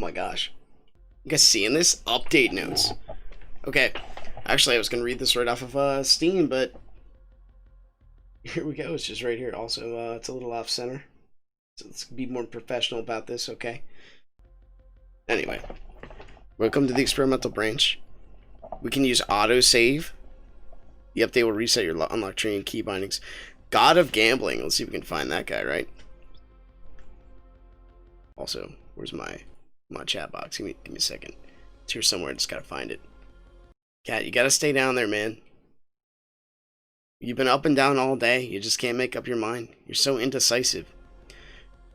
my gosh. You guys seeing this? Update notes. Okay. Actually, I was going to read this right off of Steam, but here we go. It's just right here. Also, it's a little off center. So let's be more professional about this, okay? Anyway. Welcome to the experimental branch. We can use autosave. The update will reset your unlock tree and key bindings. God of Gambling. Let's see if we can find that guy, right? Also, where's my chat box? Give me a second. It's here somewhere. I just gotta find it. Cat, you gotta stay down there, man. You've been up and down all day. You just can't make up your mind. You're so indecisive.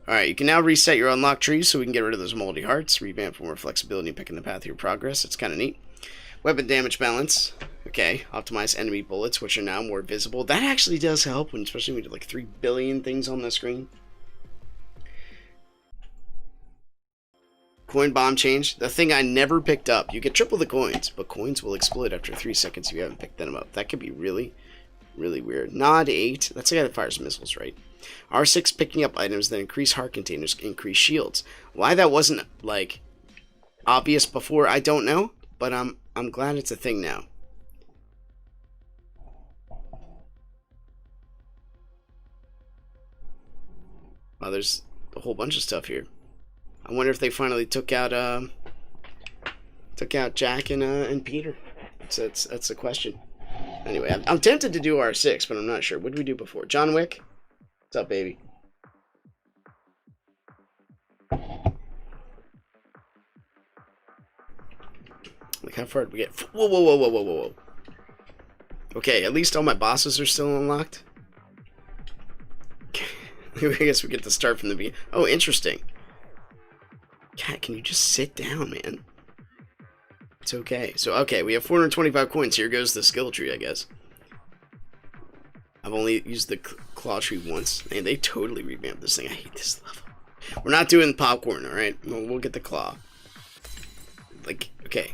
Alright, you can now reset your unlock tree so we can get rid of those moldy hearts. Revamp for more flexibility and picking the path of your progress. It's kind of neat. Weapon damage balance. Okay, optimize enemy bullets, which are now more visible. That actually does help, especially when you do like 3 billion things on the screen. Coin bomb change. The thing I never picked up. You get triple the coins, but coins will explode after 3 seconds if you haven't picked them up. That could be really, really weird. Nod 8. That's the guy that fires missiles, right? R6, picking up items that increase heart containers, increase shields. Why that wasn't, like, obvious before, I don't know. But I'm glad it's a thing now. Wow, there's a whole bunch of stuff here. I wonder if they finally took out Jack and Peter. That's the question. Anyway, I'm tempted to do R6, but I'm not sure. What did we do before? John Wick? What's up, baby? Like, how far did we get? Whoa, whoa, whoa, whoa, whoa, whoa. Okay, at least all my bosses are still unlocked. I guess we get to start from the beginning. Oh, interesting. Cat, can you just sit down, man? It's okay. So, okay, we have 425 coins. Here goes the skill tree, I guess. I've only used the claw tree once. Man, they totally revamped this thing. I hate this level. We're not doing popcorn, alright? We'll get the claw. Like, okay.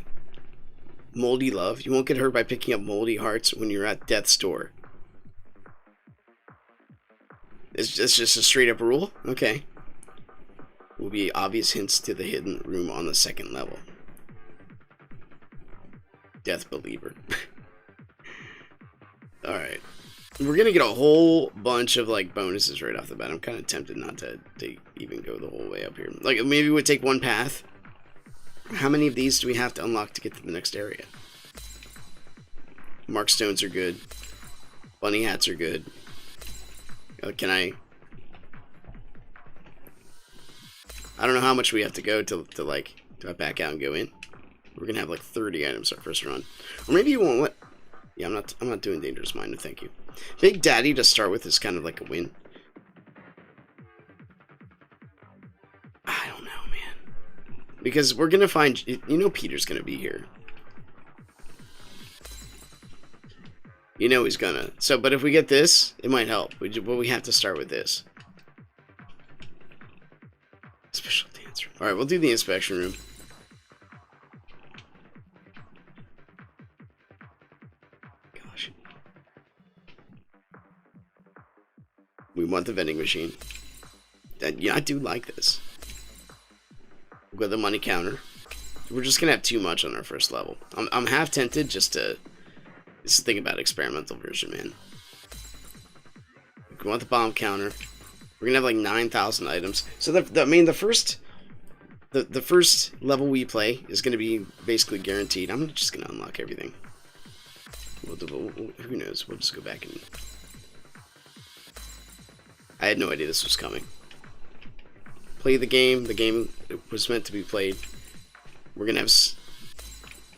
Moldy love. You won't get hurt by picking up moldy hearts when you're at death's door. It's just a straight up rule? Okay. Will be obvious hints to the hidden room on the 2nd level. Death Believer. Alright. We're gonna get a whole bunch of like bonuses right off the bat. I'm kind of tempted not to even go the whole way up here. Like maybe we'd take one path. How many of these do we have to unlock to get to the next area? Mark stones are good. Bunny hats are good. Can I don't know how much we have to go to I back out and go in. We're gonna have like 30 items our first run, or maybe you won't let. Yeah, I'm not doing Dangerous Mind. No, thank you. Big Daddy to start with is kind of like a win. I don't know, man, because we're gonna find. You know, Peter's gonna be here. You know he's gonna. So, but if we get this, it might help. But we have to start with this. Special dance room. Alright, we'll do the inspection room. Gosh. We want the vending machine. Yeah, I do like this. We'll go to the money counter. We're just gonna have too much on our first level. I'm half tempted just to... This is the thing about experimental version, man. We want the bomb counter. We're gonna have like 9,000 items. So I mean, the first level we play is gonna be basically guaranteed. I'm just gonna unlock everything. Who knows? We'll just go back and. I had no idea this was coming. Play the game. The game was meant to be played. We're gonna have.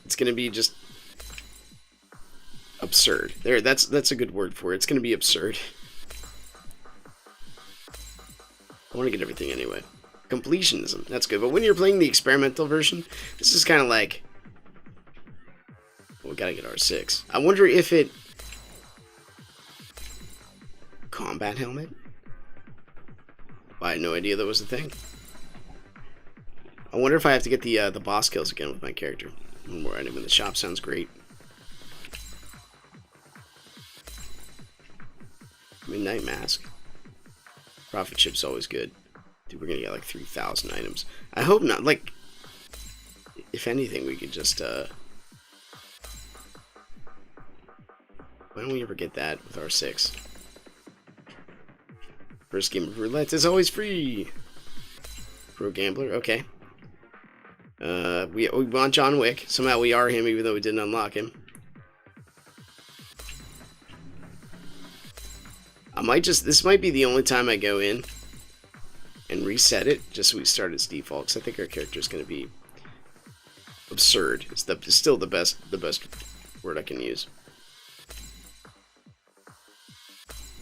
It's gonna be just absurd. There. That's a good word for it. It's gonna be absurd. I want to get everything anyway. Completionism, that's good. But when you're playing the experimental version, this is kind of like... Well, we gotta get R6. I wonder if it... Combat helmet? Well, I had no idea that was a thing. I wonder if I have to get the boss kills again with my character. One more item in the shop sounds great. Midnight Mask. Profit chip's always good. Dude, we're gonna get like 3,000 items. I hope not. Like, if anything, we could just, why don't we ever get that with R6? First game of roulette is always free. Pro gambler, okay. We want John Wick. Somehow we are him, even though we didn't unlock him. This might be the only time I go in and reset it, just so we start as default, because I think our character is going to be absurd. It's still the best word I can use.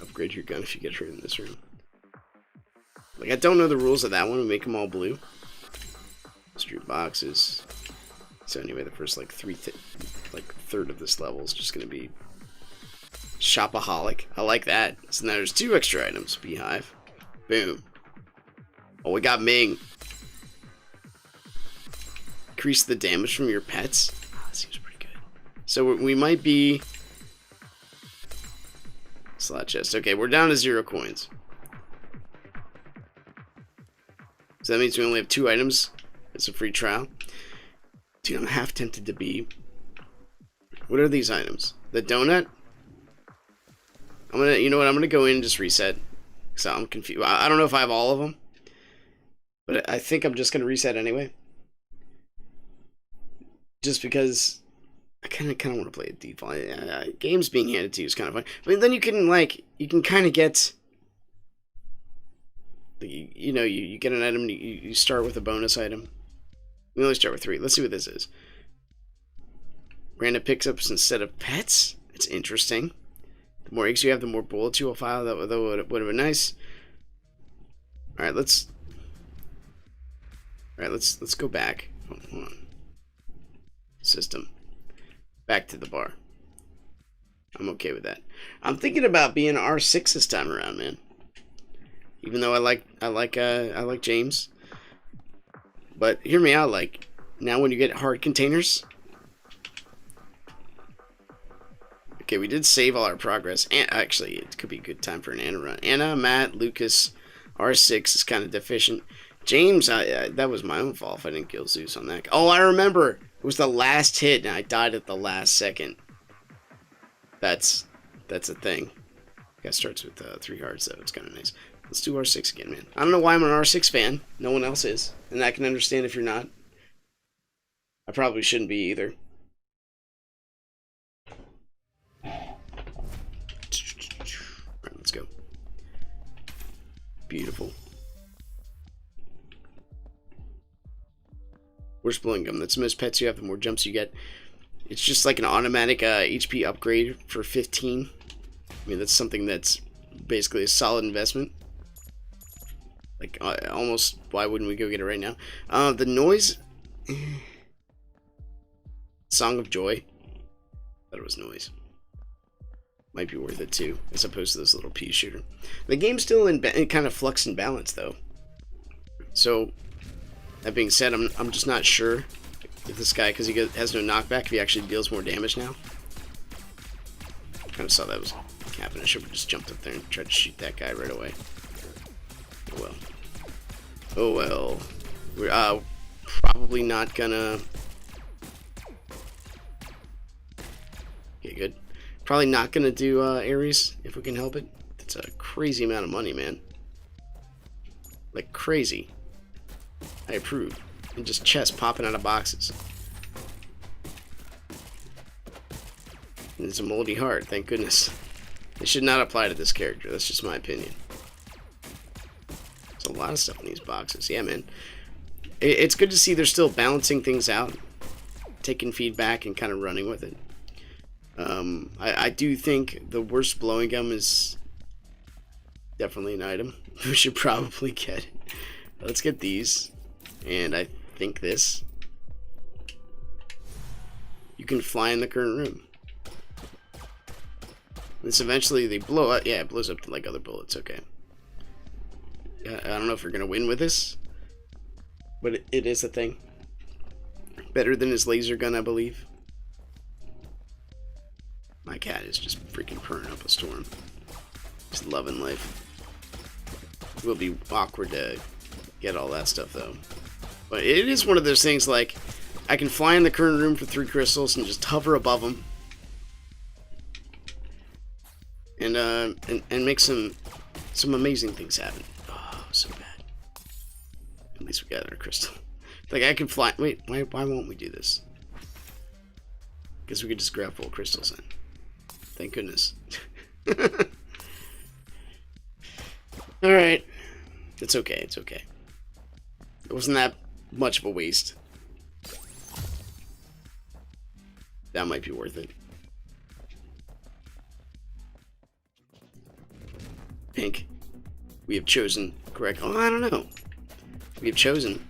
Upgrade your gun if you get hurt in this room. Like, I don't know the rules of that one. We make them all blue. Street boxes. So anyway, the first like third of this level is just gonna be shopaholic. I like that. So now there's 2 extra items. Beehive. Boom. Oh, we got Ming. Increase the damage from your pets. Oh, that seems pretty good. So we might be slot chest. Okay, we're down to 0 coins. So that means we only have 2 items. It's a free trial. Dude, I'm half tempted to be... What are these items? The donut? You know what? I'm gonna go in and just reset. So I'm confused. I don't know if I have all of them. But I think I'm just gonna reset anyway. Just because I kind of want to play a default. Games being handed to you is kind of fun. But then you can kind of get... You know, you get an item, you start with a bonus item. We only start with 3. Let's see what this is. Random pickups instead of pets? It's interesting. The more eggs you have, the more bullets you will file. That would have been nice. Alright, let's go back. Hold on. System. Back to the bar. I'm okay with that. I'm thinking about being R6 this time around, man. Even though I like James, but hear me out. Like, now when you get hard containers, okay, we did save all our progress, and actually it could be a good time for an Anna run. Anna, Matt, Lucas, R6 is kind of deficient. James, that was my own fault if I didn't kill Zeus on that. Oh, I remember, it was the last hit, and I died at the last second. That's a thing. That starts with 3 hearts, though. It's kind of nice. Let's do R6 again, man. I don't know why I'm an R6 fan. No one else is. And I can understand if you're not. I probably shouldn't be either. Alright, let's go. Beautiful. Worst blowing gum. That's the most pets you have, the more jumps you get. It's just like an automatic HP upgrade for 15. I mean, that's something that's basically a solid investment. Like, almost, why wouldn't we go get it right now? The noise... Song of Joy. Thought it was noise. Might be worth it too, as opposed to this little pea shooter. The game's still in kind of flux and balance, though. So, that being said, I'm just not sure if this guy, because he has no knockback, if he actually deals more damage now. Kind of saw that was happening. I should have just jumped up there and tried to shoot that guy right away. Oh well. Oh well. We're probably not gonna... Okay, good. Probably not gonna do Ares if we can help it. That's a crazy amount of money, man. Like crazy. I approve. And just chests popping out of boxes. And it's a moldy heart, thank goodness. They should not apply to this character, that's just my opinion. There's a lot of stuff in these boxes. Yeah, man. It's good to see they're still balancing things out. Taking feedback and kind of running with it. I do think the worst blowing gum is definitely an item. We should probably get it. Let's get these. And I think this. You can fly in the current room. This eventually they blow up. Yeah, it blows up to like other bullets. Okay. I don't know if we're gonna win with this, but it is a thing. Better than his laser gun, I believe. My cat is just freaking purring up a storm. Just loving life. It will be awkward to get all that stuff though. But it is one of those things like, I can fly in the current room for 3 crystals and just hover above them. And make some amazing things happen. Oh, so bad. At least we got our crystal. Like, I can fly. Wait, why won't we do this? Because we could just grab full crystals in. Thank goodness. Alright. It's okay, it's okay. It wasn't that much of a waste. That might be worth it. Pink. We have chosen correct. Oh, I don't know. We have chosen.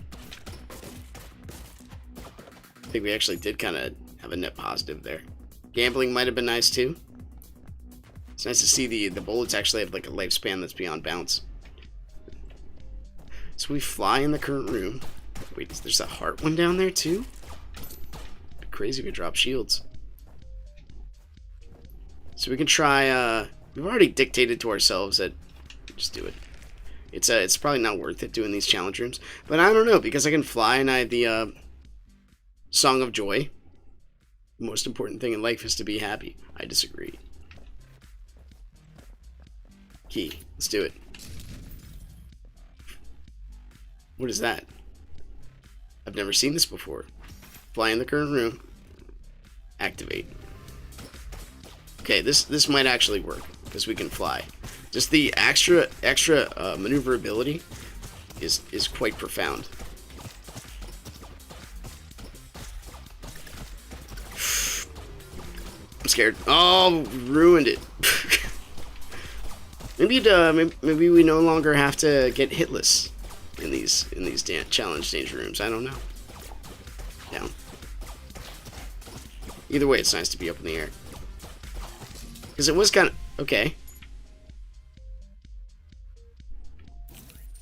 I think we actually did kind of have a net positive there. Gambling might have been nice too. It's nice to see the bullets actually have like a lifespan that's beyond bounds. So we fly in the current room. Wait, there's a heart one down there too? It'd be crazy if we drop shields. So we can try, we've already dictated to ourselves that just do it. It's probably not worth it doing these challenge rooms. But I don't know, because I can fly and I have the Song of Joy. The most important thing in life is to be happy. I disagree. Key. Let's do it. What is that? I've never seen this before. Fly in the current room. Activate. Okay, this might actually work because we can fly. Just the extra maneuverability is quite profound. I'm scared. Oh, ruined it. Maybe we no longer have to get hitless in these challenge danger rooms. I don't know. Down. Either way, it's nice to be up in the air. Because it was kind of... Okay.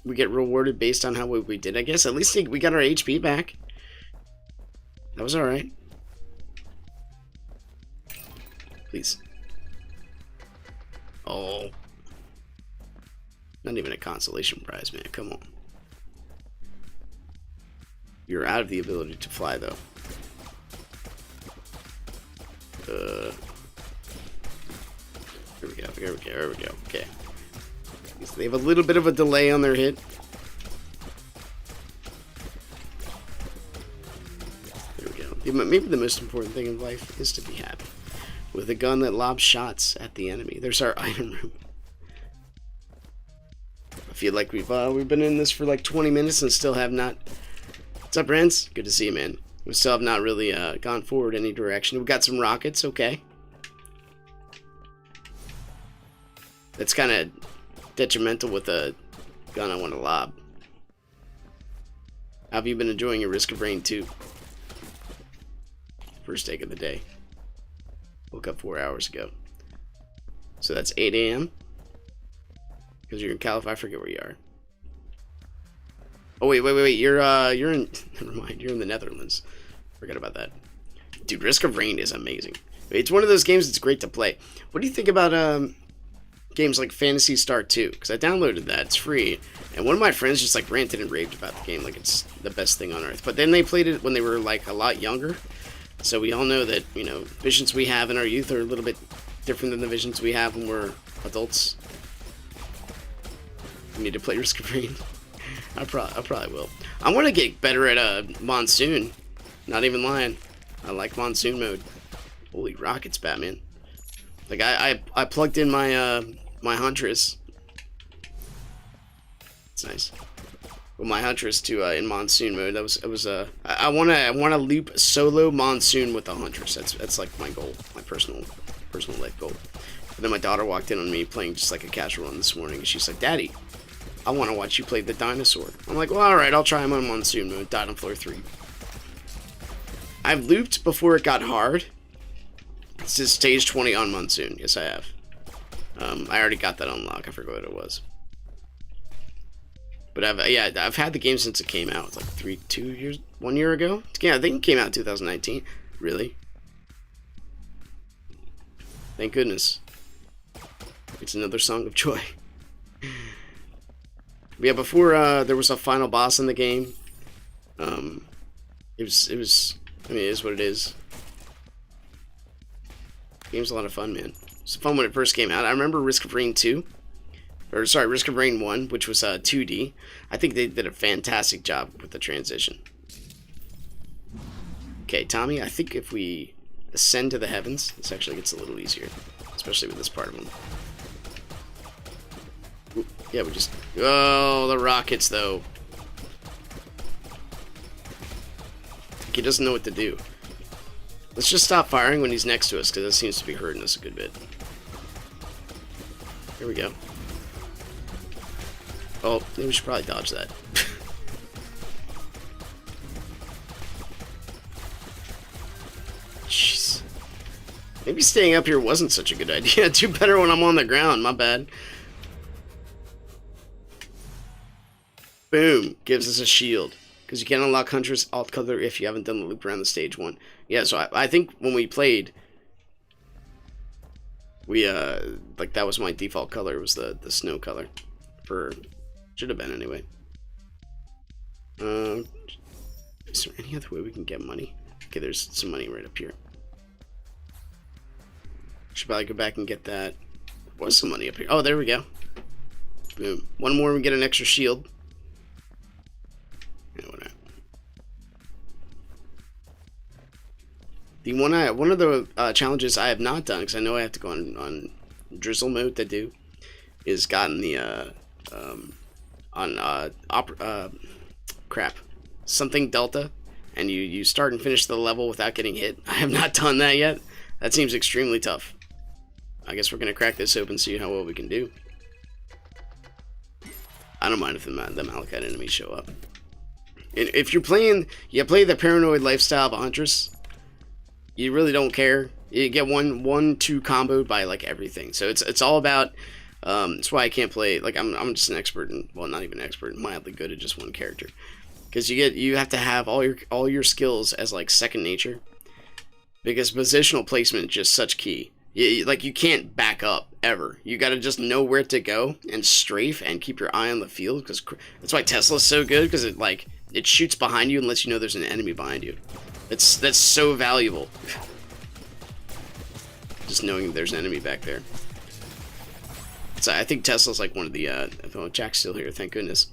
We get rewarded based on how well we did, I guess. At least we got our HP back. That was alright. Please. Oh. Not even a consolation prize, man. Come on. You're out of the ability to fly, though. Here we go, here we go, here we go. Okay. They have a little bit of a delay on their hit. There we go. Maybe the most important thing in life is to be happy. With a gun that lobs shots at the enemy. There's our item room. I feel like we've been in this for like 20 minutes and still have not... What's up, Renz? Good to see you, man. We still have not really gone forward any direction. We've got some rockets, okay. That's kind of detrimental with a gun I want to lob. How have you been enjoying your Risk of Rain 2? First take of the day. Woke up 4 hours ago. So that's 8 a.m. Because you're in California. I forget where you are. Oh wait. You're in. Never mind. You're in the Netherlands. Forget about that. Dude, Risk of Rain is amazing. It's one of those games that's great to play. What do you think about games like Phantasy Star 2? Because I downloaded that. It's free. And one of my friends just like ranted and raved about the game like it's the best thing on earth. But then they played it when they were like a lot younger. So we all know that, you know, visions we have in our youth are a little bit different than the visions we have when we're adults. We need to play Risk of Rain. I probably will. I want to get better at Monsoon. Not even lying. I like Monsoon mode. Holy rockets, Batman. Like I plugged in my my Huntress. It's nice. Well, my Huntress to in Monsoon mode. I wanna loop solo Monsoon with the Huntress. That's like my goal, my personal life goal. And then my daughter walked in on me playing just like a casual run this morning, and she's like, "Daddy, I want to watch you play the dinosaur." I'm like, "Well, all right, I'll try him on Monsoon mode." Died on floor 3. I've looped before it got hard. This is stage 20 on Monsoon. Yes, I have. I already got that unlock. I forgot what it was. But I've had the game since it came out. It's like 1 year ago. Yeah, I think it came out in 2019. Really? Thank goodness. It's another Song of Joy. But yeah, before there was a final boss in the game. It was I mean, it is what it is. Game's a lot of fun, man. It's fun when it first came out. I remember Risk of Rain 2. Or, sorry, Risk of Rain 1, which was 2D. I think they did a fantastic job with the transition. Okay, Tommy, I think if we ascend to the heavens, this actually gets a little easier. Especially with this part of them. Ooh, yeah, we just... Oh, the rockets, though. He doesn't know what to do. Let's just stop firing when he's next to us, because that seems to be hurting us a good bit. Here we go. Oh, maybe we should probably dodge that. Jeez. Maybe staying up here wasn't such a good idea. Do better when I'm on the ground, my bad. Boom. Gives us a shield. Because you can unlock Hunter's alt color if you haven't done the loop around the stage 1. Yeah, so I think when we played, we, like, that was my default color, was the snow color. Should have been anyway. Is there any other way we can get money? Okay, there's some money right up here. Should probably go back and get that. There was some money up here. Oh, there we go. Boom. One more, we get an extra shield. One of the challenges I have not done, because I know I have to go on drizzle mode to do, is gotten the crap, something delta, and you start and finish the level without getting hit. I have not done that yet. That seems extremely tough. I guess we're gonna crack this open, see how well we can do. I don't mind if the Malachite enemies show up. And if you're playing, you play the paranoid lifestyle of a huntress, you really don't care. You get one, two comboed by like everything. So it's all about. That's why I can't play. Like I'm just an expert, and well, not even an expert, mildly good at just one character. Because you have to have all your skills as like second nature. Because positional placement is just such key. You can't back up ever. You got to just know where to go and strafe and keep your eye on the field. Because that's why Tesla's so good. Because it shoots behind you and lets you know there's an enemy behind you. That's so valuable. Just knowing there's an enemy back there. So I think Tesla's like one of the. Oh, Jack's still here. Thank goodness.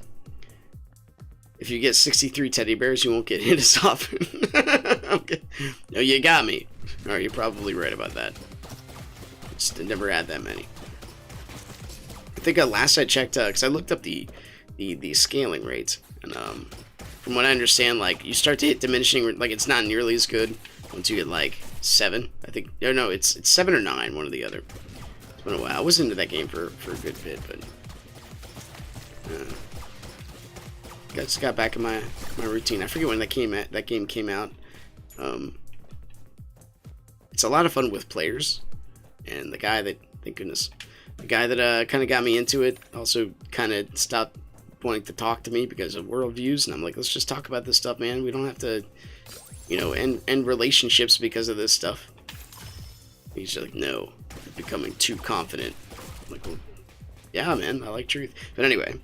If you get 63 teddy bears, you won't get hit as often. Okay. No, you got me. Alright, you're probably right about that. Just never had that many. I think last I checked, because I looked up the scaling rates, and from what I understand, like you start to hit diminishing, like it's not nearly as good once you get like 7. I think no, it's 7 or 9, one or the other. It's been a while. I was into that game for a good bit, but just got back in my routine. I forget when that game came out. It's a lot of fun with players, and the guy that, thank goodness, the guy that kind of got me into it also kind of stopped wanting to talk to me because of worldviews, and I'm like, let's just talk about this stuff, man. We don't have to, end relationships because of this stuff. He's like, no, you're becoming too confident. I'm like, well, yeah, man, I like truth. But anyway,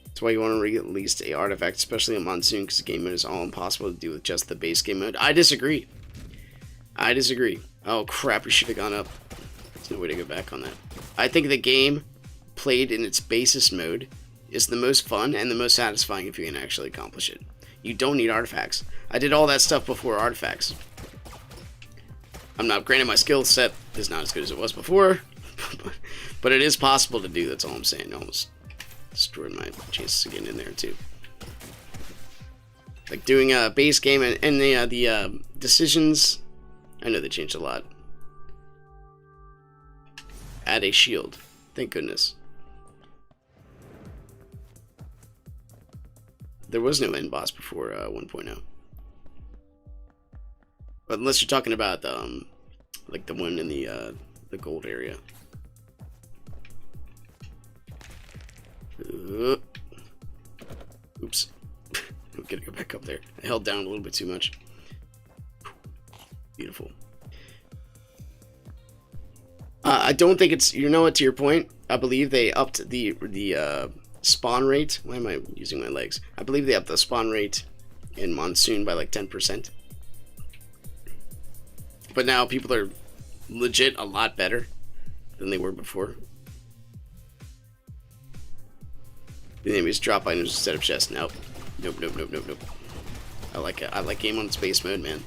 that's why you want to release a artifact, especially in Monsoon, because the game mode is all impossible to do with just the base game mode. I disagree. Oh crap, we should have gone up. There's no way to go back on that. I think the game played in its basis mode is the most fun and the most satisfying if you can actually accomplish it. You don't need artifacts. I did all that stuff before artifacts. I'm not, granted my skill set is not as good as it was before, but it is possible to do, that's all I'm saying. Almost destroyed my chances of getting in there too. Like doing a base game and the decisions, I know they changed a lot. Add a shield. Thank goodness. There was no end boss before 1.0. But unless you're talking about like the one in the gold area. Oops. I'm gonna go back up there. I held down a little bit too much. Beautiful. I don't think it's, what, to your point, I believe they upped the spawn rate. Why am I using my legs? I believe they upped the spawn rate in Monsoon by like 10%. But now people are legit a lot better than they were before. The enemies drop items instead of chests. Nope. Nope, nope, nope, nope, nope. I like it. I like game on space mode, man.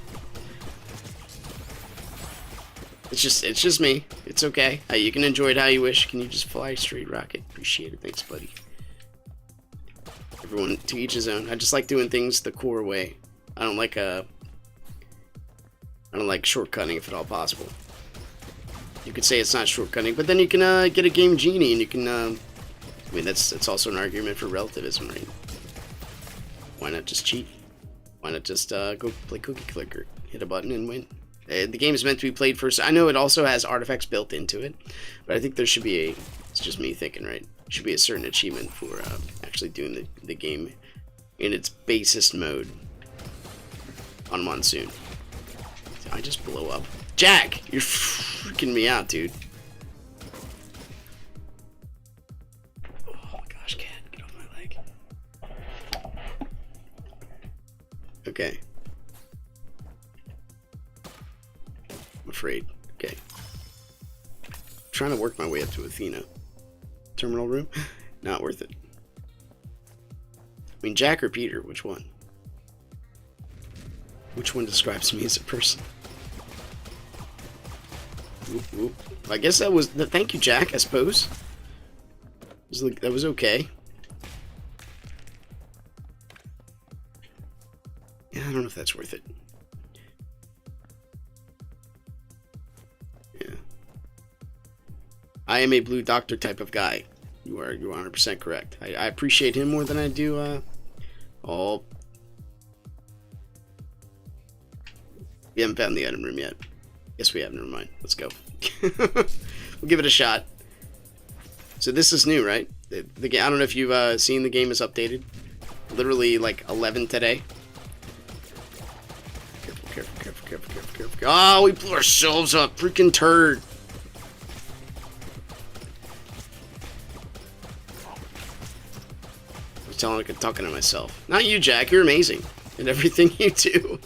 It's just me. It's okay. You can enjoy it how you wish. Can you just fly straight rocket? Appreciate it. Thanks, buddy. Everyone to each his own. I just like doing things the core way. I don't like shortcutting if at all possible. You could say it's not shortcutting, but then you can get a game genie and you can I mean that's also an argument for relativism, right? Why not just cheat? Why not just go play Cookie Clicker, hit a button and win? The game is meant to be played first. I know it also has artifacts built into it, but I think there should be it's just me thinking, right? Should be a certain achievement for actually doing the game in its basest mode on Monsoon. Did I just blow up? Jack! You're freaking me out, dude. Oh my gosh, cat, get off my leg. Okay. I'm afraid. Okay. I'm trying to work my way up to Athena. Terminal room? Not worth it. I mean, Jack or Peter, which one? Which one describes me as a person? Whoop, whoop. I guess that was thank you, Jack, I suppose. That was okay. Yeah, I don't know if that's worth it. Yeah. I am a blue doctor type of guy. You are 100% correct. I appreciate him more than I do all. We haven't found the item room yet. Yes, we have. Never mind. Let's go. We'll give it a shot. So this is new, right? I don't know if you've seen the game is updated. Literally like 11 today. Careful, careful, careful, careful, careful, careful. Oh, we blew ourselves up. Freaking turd. I was talking to myself. Not you, Jack. You're amazing in everything you do.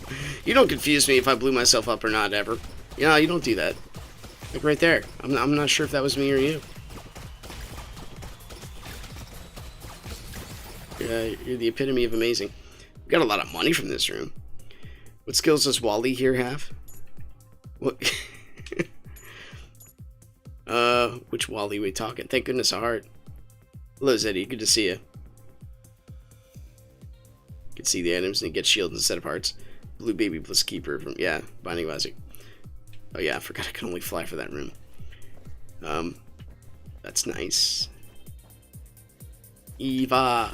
You don't confuse me if I blew myself up or not, ever. You know, you don't do that. Like right there. I'm not sure if that was me or you. You're the epitome of amazing. We got a lot of money from this room. What skills does Wally here have? What? Which Wally we talking? Thank goodness a heart. Hello, Zeddy. Good to see you. You can see the items and get shields instead of hearts. Blue baby plus keeper from Binding of Isaac. Oh yeah, I forgot I could only fly for that room. That's nice. Eva.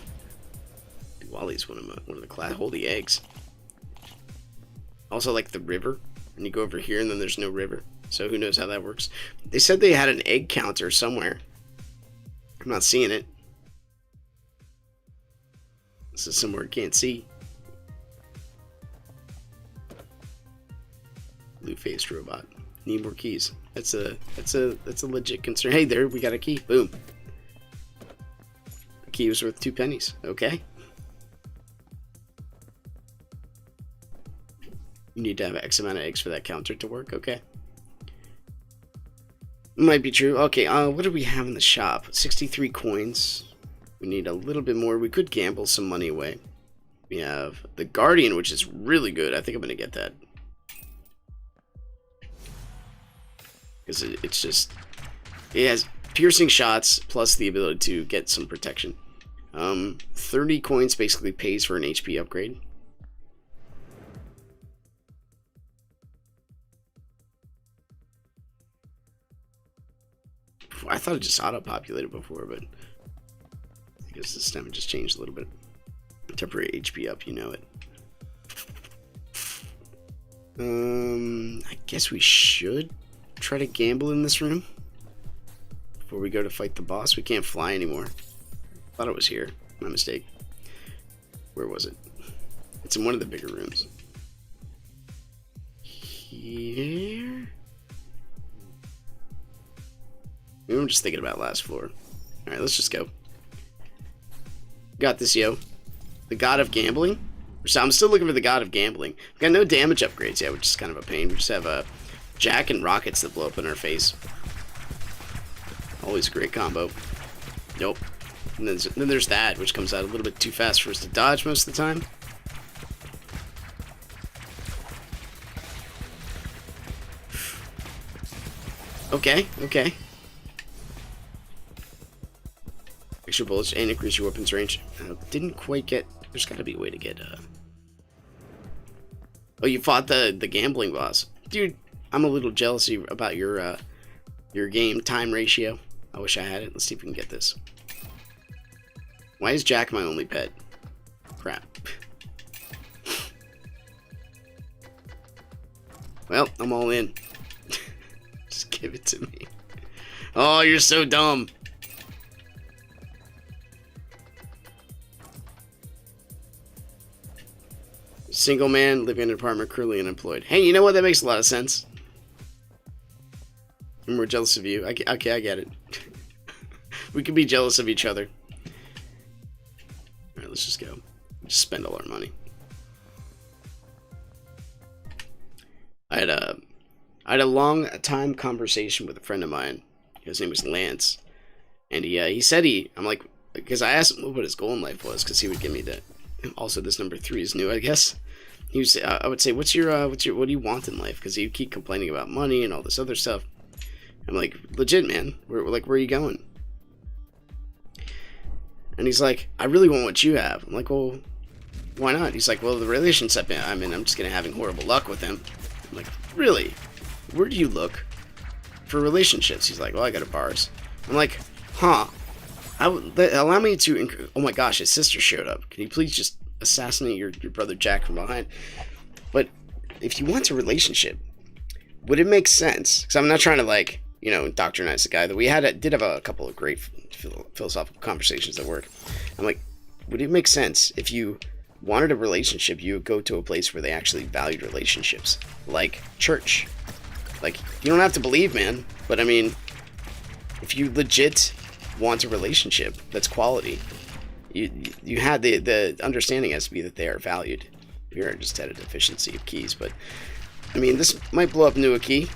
Wally's one of the class. Holy eggs. Also, like the river, and you go over here, and then there's no river. So who knows how that works? They said they had an egg counter somewhere. I'm not seeing it. This is somewhere I can't see. Blue-faced robot. Need more keys. That's a legit concern. Hey, there we got a key. Boom. The key was worth 2 pennies. Okay. You need to have X amount of eggs for that counter to work. Okay. Might be true. Okay. What do we have in the shop? 63 coins. We need a little bit more. We could gamble some money away. We have the Guardian, which is really good. I think I'm gonna get that. Because it has piercing shots plus the ability to get some protection. 30 coins basically pays for an HP upgrade. I thought it just auto-populated before, but I guess this time it just changed a little bit. Temporary HP up, you know it. I guess we should try to gamble in this room before we go to fight the boss. We can't fly anymore. Thought it was here. My mistake. Where was it? It's in one of the bigger rooms. Here? Maybe I'm just thinking about last floor. Alright, let's just go. Got this, yo. The God of Gambling? So I'm still looking for the God of Gambling. We've got no damage upgrades yet, which is kind of a pain. We just have Jack and rockets that blow up in our face. Always a great combo. Nope. And then there's that, which comes out a little bit too fast for us to dodge most of the time. Okay, okay. Extra bullets and increase your weapons range. Didn't quite get... There's got to be a way to get... Oh, you fought the gambling boss. Dude, I'm a little jealous about your game time ratio. I wish I had it. Let's see if we can get this. Why is Jack my only pet? Crap. Well, I'm all in. Just give it to me. Oh, you're so dumb. Single man, living in an apartment, currently unemployed. Hey, you know what? That makes a lot of sense. I'm more jealous of you. Okay, I get it. We can be jealous of each other. Alright, let's just go. Just spend all our money. I had a long time conversation with a friend of mine. His name was Lance. And he said I'm like, because I asked him what his goal in life was, because he would give me that. Also, this number 3 is new, I guess. He was, I would say, what do you want in life? Because he'd keep complaining about money and all this other stuff. I'm like, legit, man. Where are you going? And he's like, I really want what you have. I'm like, well, why not? He's like, well, the relationship I'm in, I'm just gonna having horrible luck with him. I'm like, really? Where do you look for relationships? He's like, well, I go to bars. I'm like, huh? Allow me to... Oh my gosh, his sister showed up. Can you please just assassinate your brother Jack from behind? But if you want a relationship, would it make sense? Because I'm not trying to, like, you know, indoctrinize the guy. That we did have a couple of great philosophical conversations at work. I'm like, would it make sense if you wanted a relationship, you would go to a place where they actually valued relationships, like church? Like, you don't have to believe, man. But I mean, if you legit want a relationship that's quality, you had the understanding has to be that they are valued. We are just at a deficiency of keys, but I mean, this might blow up into a key.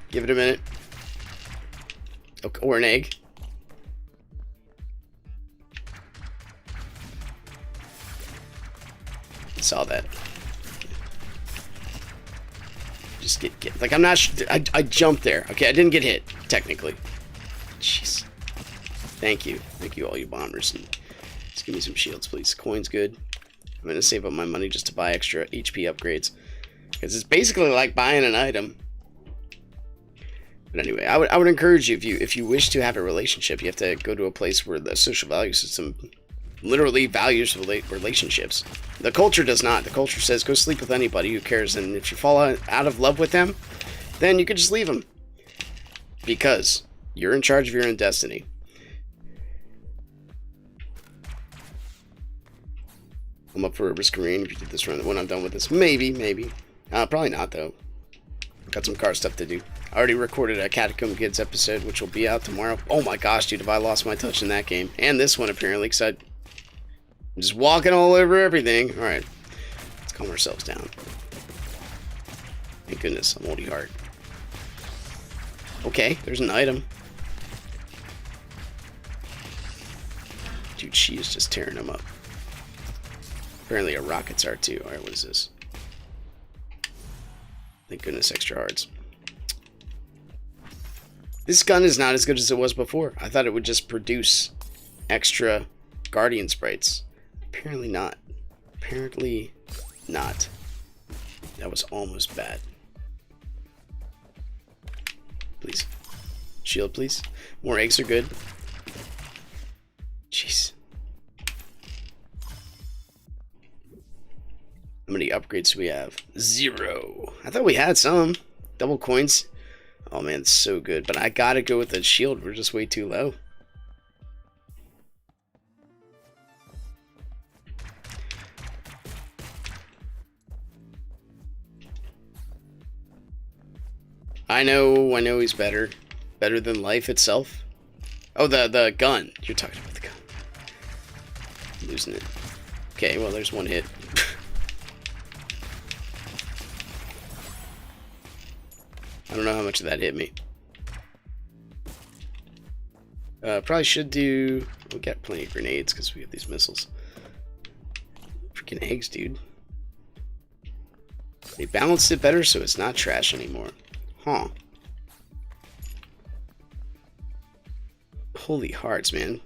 Give it a minute. Okay, or an egg. Saw that. Just get like, I'm not I jumped there. Okay, I didn't get hit technically. Jeez. Thank you all you bombers. And just give me some shields, please. Coin's good. I'm gonna save up my money just to buy extra HP upgrades, because it's basically like buying an item. But anyway, I would encourage you, if you wish to have a relationship, you have to go to a place where the social value system literally values relationships. The culture does not. The culture says go sleep with anybody, who cares? And if you fall out of love with them, then you could just leave them, because you're in charge of your own destiny. I'm up for a risk green if you did this run when I'm done with this. Maybe. Probably not, though. Got some car stuff to do. I already recorded a Catacomb Kids episode, which will be out tomorrow. Oh my gosh, dude, have I lost my touch in that game. And this one, apparently, because I'm just walking all over everything. Alright, let's calm ourselves down. Thank goodness, I'm oldie heart. Okay, there's an item. Dude, she is just tearing them up. Apparently our rockets are too. Alright, what is this? Thank goodness, extra hards. This gun is not as good as it was before. I thought it would just produce extra guardian sprites. Apparently not. Apparently not. That was almost bad. Please. Shield, please. More eggs are good. Jeez. How many upgrades do we have? 0. I thought we had some. Double coins. Oh man, it's so good. But I gotta go with the shield. We're just way too low. I know he's better. Better than life itself. Oh, the gun. You're talking about the gun. I'm losing it. Okay, well, there's one hit. I don't know how much of that hit me. Probably should do... We'll get plenty of grenades because we have these missiles. Freaking eggs, dude. They balanced it better so it's not trash anymore. Huh. Holy hearts, man.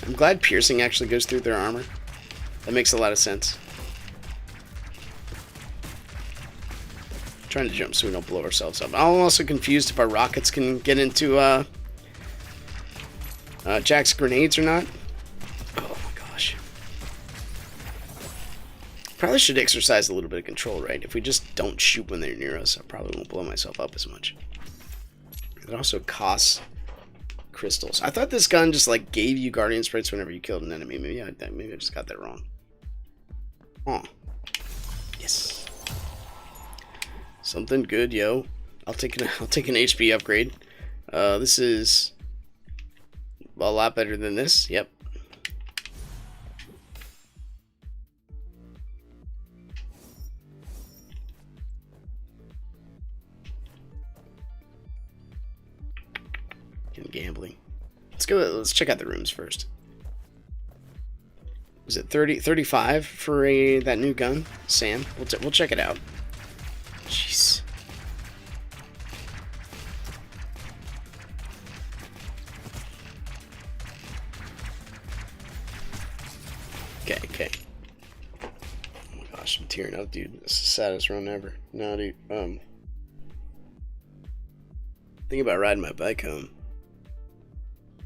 I'm glad piercing actually goes through their armor. That makes a lot of sense. I'm trying to jump so we don't blow ourselves up. I'm also confused if our rockets can get into Jack's grenades or not. Oh my gosh. Probably should exercise a little bit of control, right? If we just don't shoot when they're near us, I probably won't blow myself up as much. It also costs crystals. I thought this gun just like gave you guardian sprites whenever you killed an enemy. Maybe I just got that wrong. Oh, yes. Something good, yo. I'll take an HP upgrade. This is a lot better than this. Yep. Gambling. Let's check out the rooms first. Was it 35 for that new gun, Sam? We'll check it out. Jeez. Okay. Oh my gosh, I'm tearing up, dude. This is the saddest run ever. No, dude. Think about riding my bike home.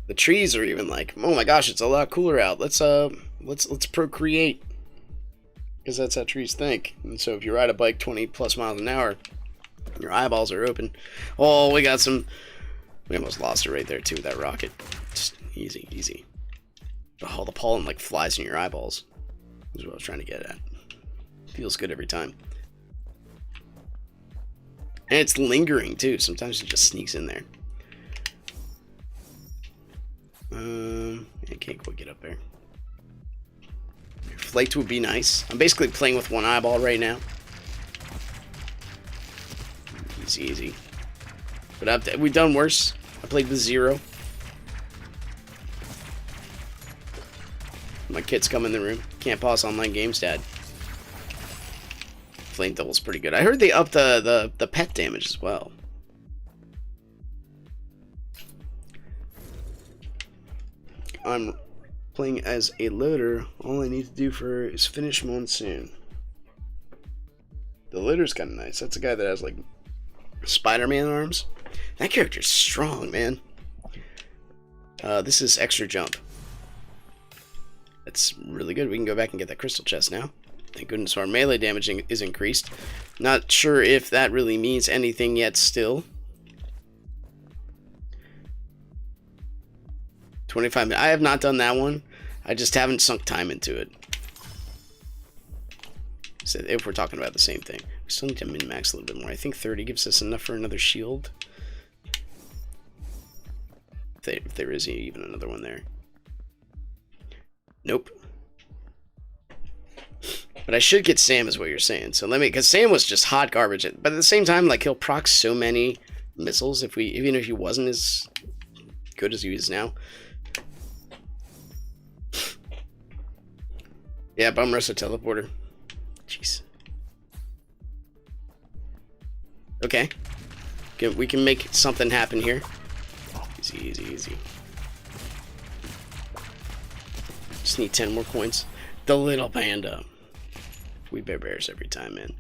The trees are even like, oh my gosh, it's a lot cooler out. Let's procreate, because that's how trees think. And so if you ride a bike 20 plus miles an hour, your eyeballs are open. Oh, we almost lost it right there too with that rocket. Just easy. Oh, the pollen like flies in your eyeballs. Is what I was trying to get at. Feels good every time. And it's lingering too. Sometimes it just sneaks in there. I can't quite get up there. Flight would be nice. I'm basically playing with one eyeball right now. Easy. But we've done worse. I played with 0. My kids come in the room. Can't pause online games, Dad. Flame double's pretty good. I heard they upped the pet damage as well. I'm playing as a loader. All I need to do is finish Monsoon. The loader's kind of nice. That's a guy that has like Spider-Man arms. That character's strong, man. This is extra jump. That's really good. We can go back and get that crystal chest now. Thank goodness our melee damage is increased. Not sure if that really means anything yet still. 25 minutes. I have not done that one. I just haven't sunk time into it. So if we're talking about the same thing. We still need to min-max a little bit more. I think 30 gives us enough for another shield. If there is even another one there. Nope. But I should get Sam is what you're saying. So because Sam was just hot garbage. But at the same time, like he'll proc so many missiles even if he wasn't as good as he is now. Yeah, bum rush a teleporter. Jeez. Okay. We can make something happen here. Easy. Just need 10 more coins. The little panda. We bear bears every time, man.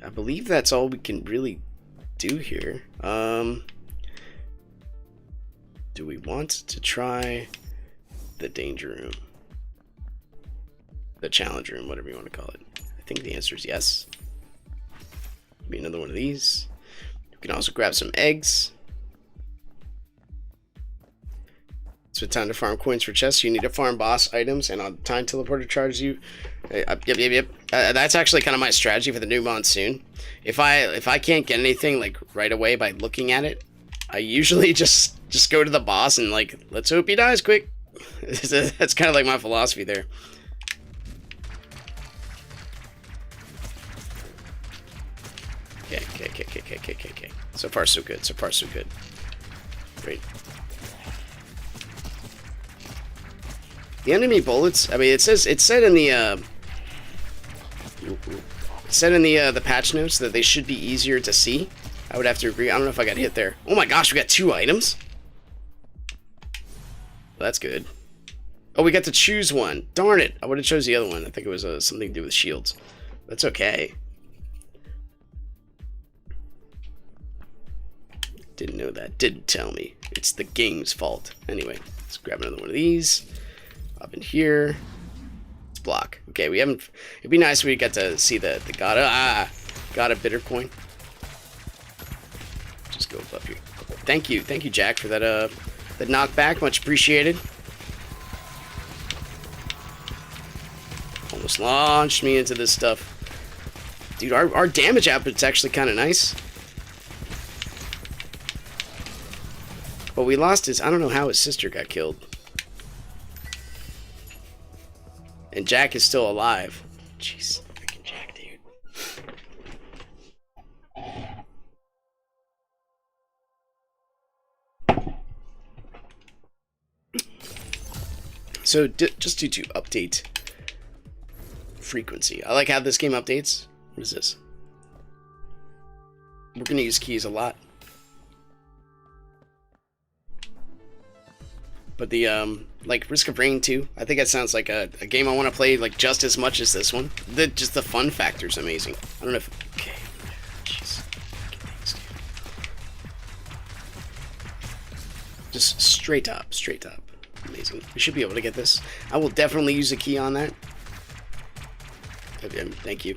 I believe that's all we can really do here. Do we want to try the danger room? The challenge room, whatever you want to call it. I think the answer is yes. Be another one of these. We can also grab some eggs. So time to farm coins for chests. You need to farm boss items, and on time teleporter charges you. Yep. That's actually kind of my strategy for the new Monsoon. If I can't get anything like right away by looking at it, I usually just go to the boss and like, let's hope he dies quick. That's kind of like my philosophy there. Okay. So far, so good. So far, so good. Great. The enemy bullets. I mean, it said in the the patch notes that they should be easier to see. I would have to agree. I don't know if I got hit there. Oh my gosh, we got 2 items. Well, that's good. Oh, we got to choose one. Darn it! I would have chose the other one. I think it was something to do with shields. That's okay. Didn't know that. Didn't tell me. It's the game's fault. Anyway, let's grab another one of these. Up in here. Let's block. Okay, we haven't. It'd be nice if we got to see the got a bitter coin. Just go up here. Thank you, Jack, for that that knockback. Much appreciated. Almost launched me into this stuff. Dude, our damage output's actually kind of nice. But we lost his... I don't know how his sister got killed. And Jack is still alive. Jeez, freaking Jack, dude. So, just due to update frequency. I like how this game updates. What is this? We're going to use keys a lot. But the, like, Risk of Rain 2, I think that sounds like a game I want to play, like, just as much as this one. Just the fun factor is amazing. I don't know if... Okay. Jeez. Just straight up. Amazing. We should be able to get this. I will definitely use a key on that. Thank you.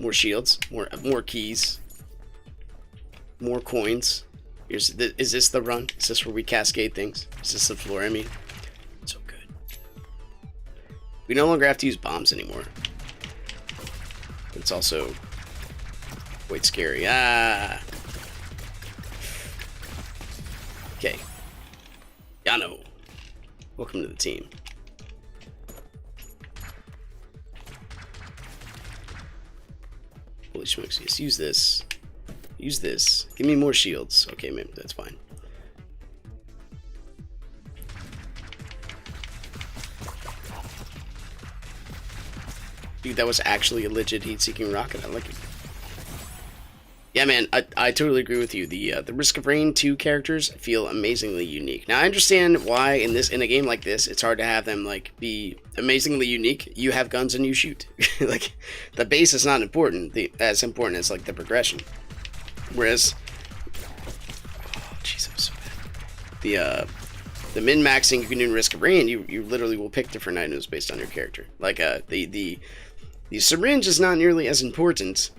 More shields. More keys. More coins. Is this the run? Is this where we cascade things? Is this the floor? I mean, so good. We no longer have to use bombs anymore. But it's also quite scary. Ah. Okay. Yano. Welcome to the team. Holy smokes! Just use this. Use this. Give me more shields. Okay, maybe that's fine. Dude, that was actually a legit heat-seeking rocket. I like it. Yeah, man, I totally agree with you. The Risk of Rain 2 characters feel amazingly unique. Now, I understand why in a game like this, it's hard to have them like be amazingly unique. You have guns and you shoot. Like, the base is not important. As important as like the progression. Whereas, oh jeez, that was so bad. The min-maxing you can do in Risk of Rain, you literally will pick different items based on your character. Like the syringe is not nearly as important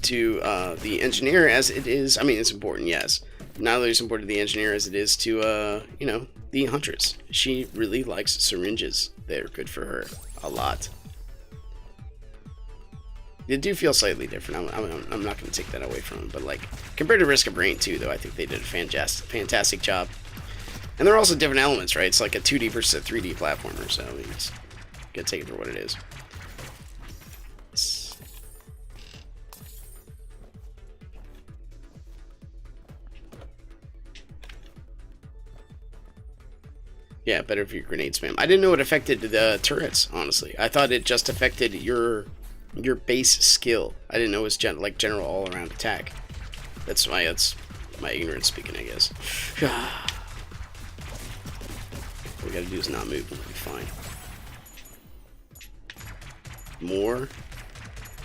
to the engineer as it is. I mean, it's important, yes. Not nearly as important to the engineer as it is to you know, the huntress. She really likes syringes. They're good for her a lot. They do feel slightly different. I'm not going to take that away from them, but like compared to Risk of Rain 2, though, I think they did a fantastic job. And they're also different elements, right? It's like a 2D versus a 3D platformer, so you just gotta take it for what it is. Yeah, better for your grenade spam. I didn't know it affected the turrets, honestly. I thought it just affected your base skill. I didn't know it was general all-around attack. That's my ignorance speaking, I guess. What we gotta do is not move, we'll be fine. More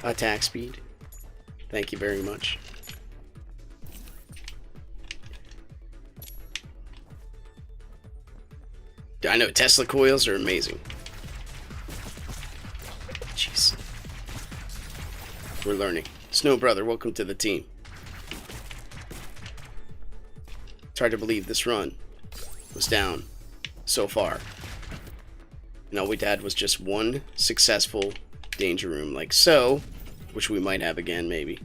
attack speed. Thank you very much. I know, Tesla coils are amazing. Jeez. We're learning. Snow Brother, welcome to the team. It's hard to believe this run was down so far. And all we had was just one successful danger room like so, which we might have again, maybe.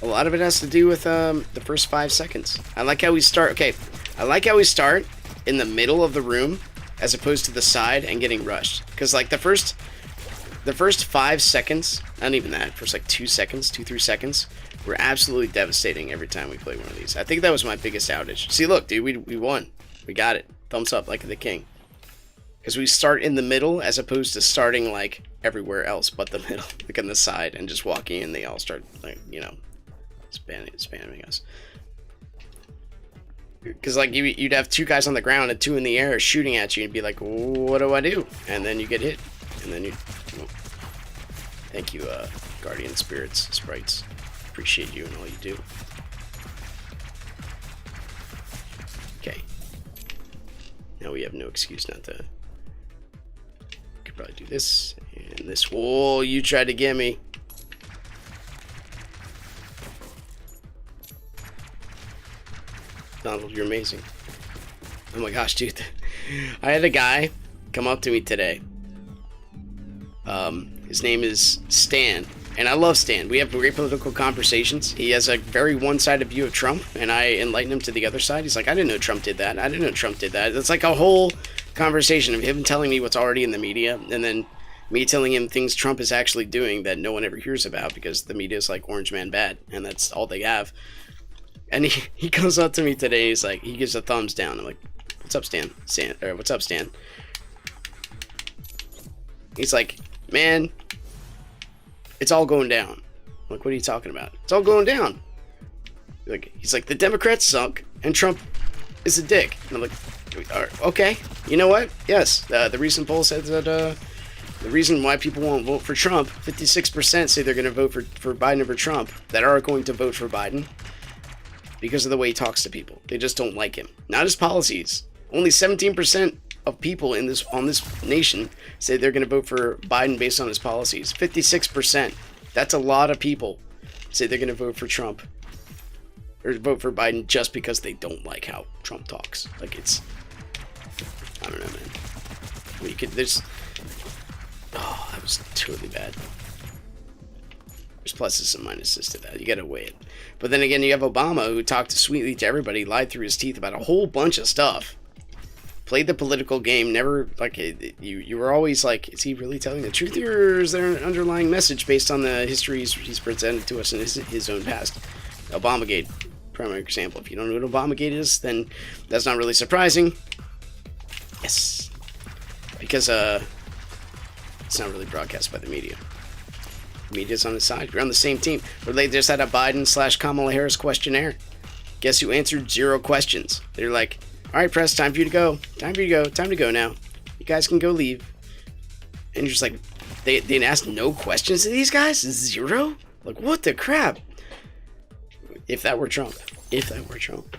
A lot of it has to do with the first 5 seconds. I like how we start. Okay, I like how we start in the middle of the room as opposed to the side and getting rushed. Because like the first 5 seconds, not even that, first like 2 seconds, 2-3 seconds, were absolutely devastating every time we play one of these. I think that was my biggest outage. See, look, dude, we won. We got it. Thumbs up like the king. Because we start in the middle as opposed to starting like everywhere else but the middle, like on the side, and just walking in. They all start like, you know, spamming us. Because like you'd have 2 guys on the ground and 2 in the air shooting at you, and be like, what do I do? And then you get hit, and then you. Well, thank you, guardian spirits, sprites. Appreciate you and all you do. Okay. Now we have no excuse not to. Could probably do this and this. Whoa! You tried to get me. Donald, you're amazing. Oh my gosh, dude. I had a guy come up to me today. His name is Stan, and I love Stan. We have great political conversations. He has a very one-sided view of Trump, and I enlighten him to the other side. He's like, I didn't know Trump did that. I didn't know Trump did that. It's like a whole conversation of him telling me what's already in the media, and then me telling him things Trump is actually doing that no one ever hears about because the media is like Orange Man bad, and that's all they have. And he comes up to me today. He's like, he gives a thumbs down. I'm like, what's up, Stan? What's up, Stan? He's like, man, it's all going down. I'm like, what are you talking about? It's all going down. He's like, the Democrats sunk and Trump is a dick. And I'm like, okay, you know what? Yes, the recent poll said that the reason why people won't vote for Trump, 56% say they're going to vote for Biden over Trump that are going to vote for Biden because of the way he talks to people. They just don't like him. Not his policies. Only 17% of people on this nation say they're going to vote for Biden based on his policies. 56%. That's a lot of people say they're going to vote for Trump or vote for Biden just because they don't like how Trump talks. Like, it's, I don't know, man. I mean, that was totally bad. There's pluses and minuses to that. You gotta weigh it. But then again, you have Obama, who talked sweetly to everybody, lied through his teeth about a whole bunch of stuff. Played the political game, never, like, you were always like, is he really telling the truth, or is there an underlying message based on the history he's presented to us in his own past? Obamagate, primary example. If you don't know what Obamagate is, then that's not really surprising. Yes. Because, it's not really broadcast by the media. The media's on his side. We're on the same team. But they just had a Biden/Kamala Harris questionnaire. Guess who answered 0 questions? They're like, all right, press, time for you to go. Time for you to go. Time to go now. You guys can go leave. And you're just like, they asked no questions to these guys? 0? Like, what the crap? If that were Trump. If that were Trump.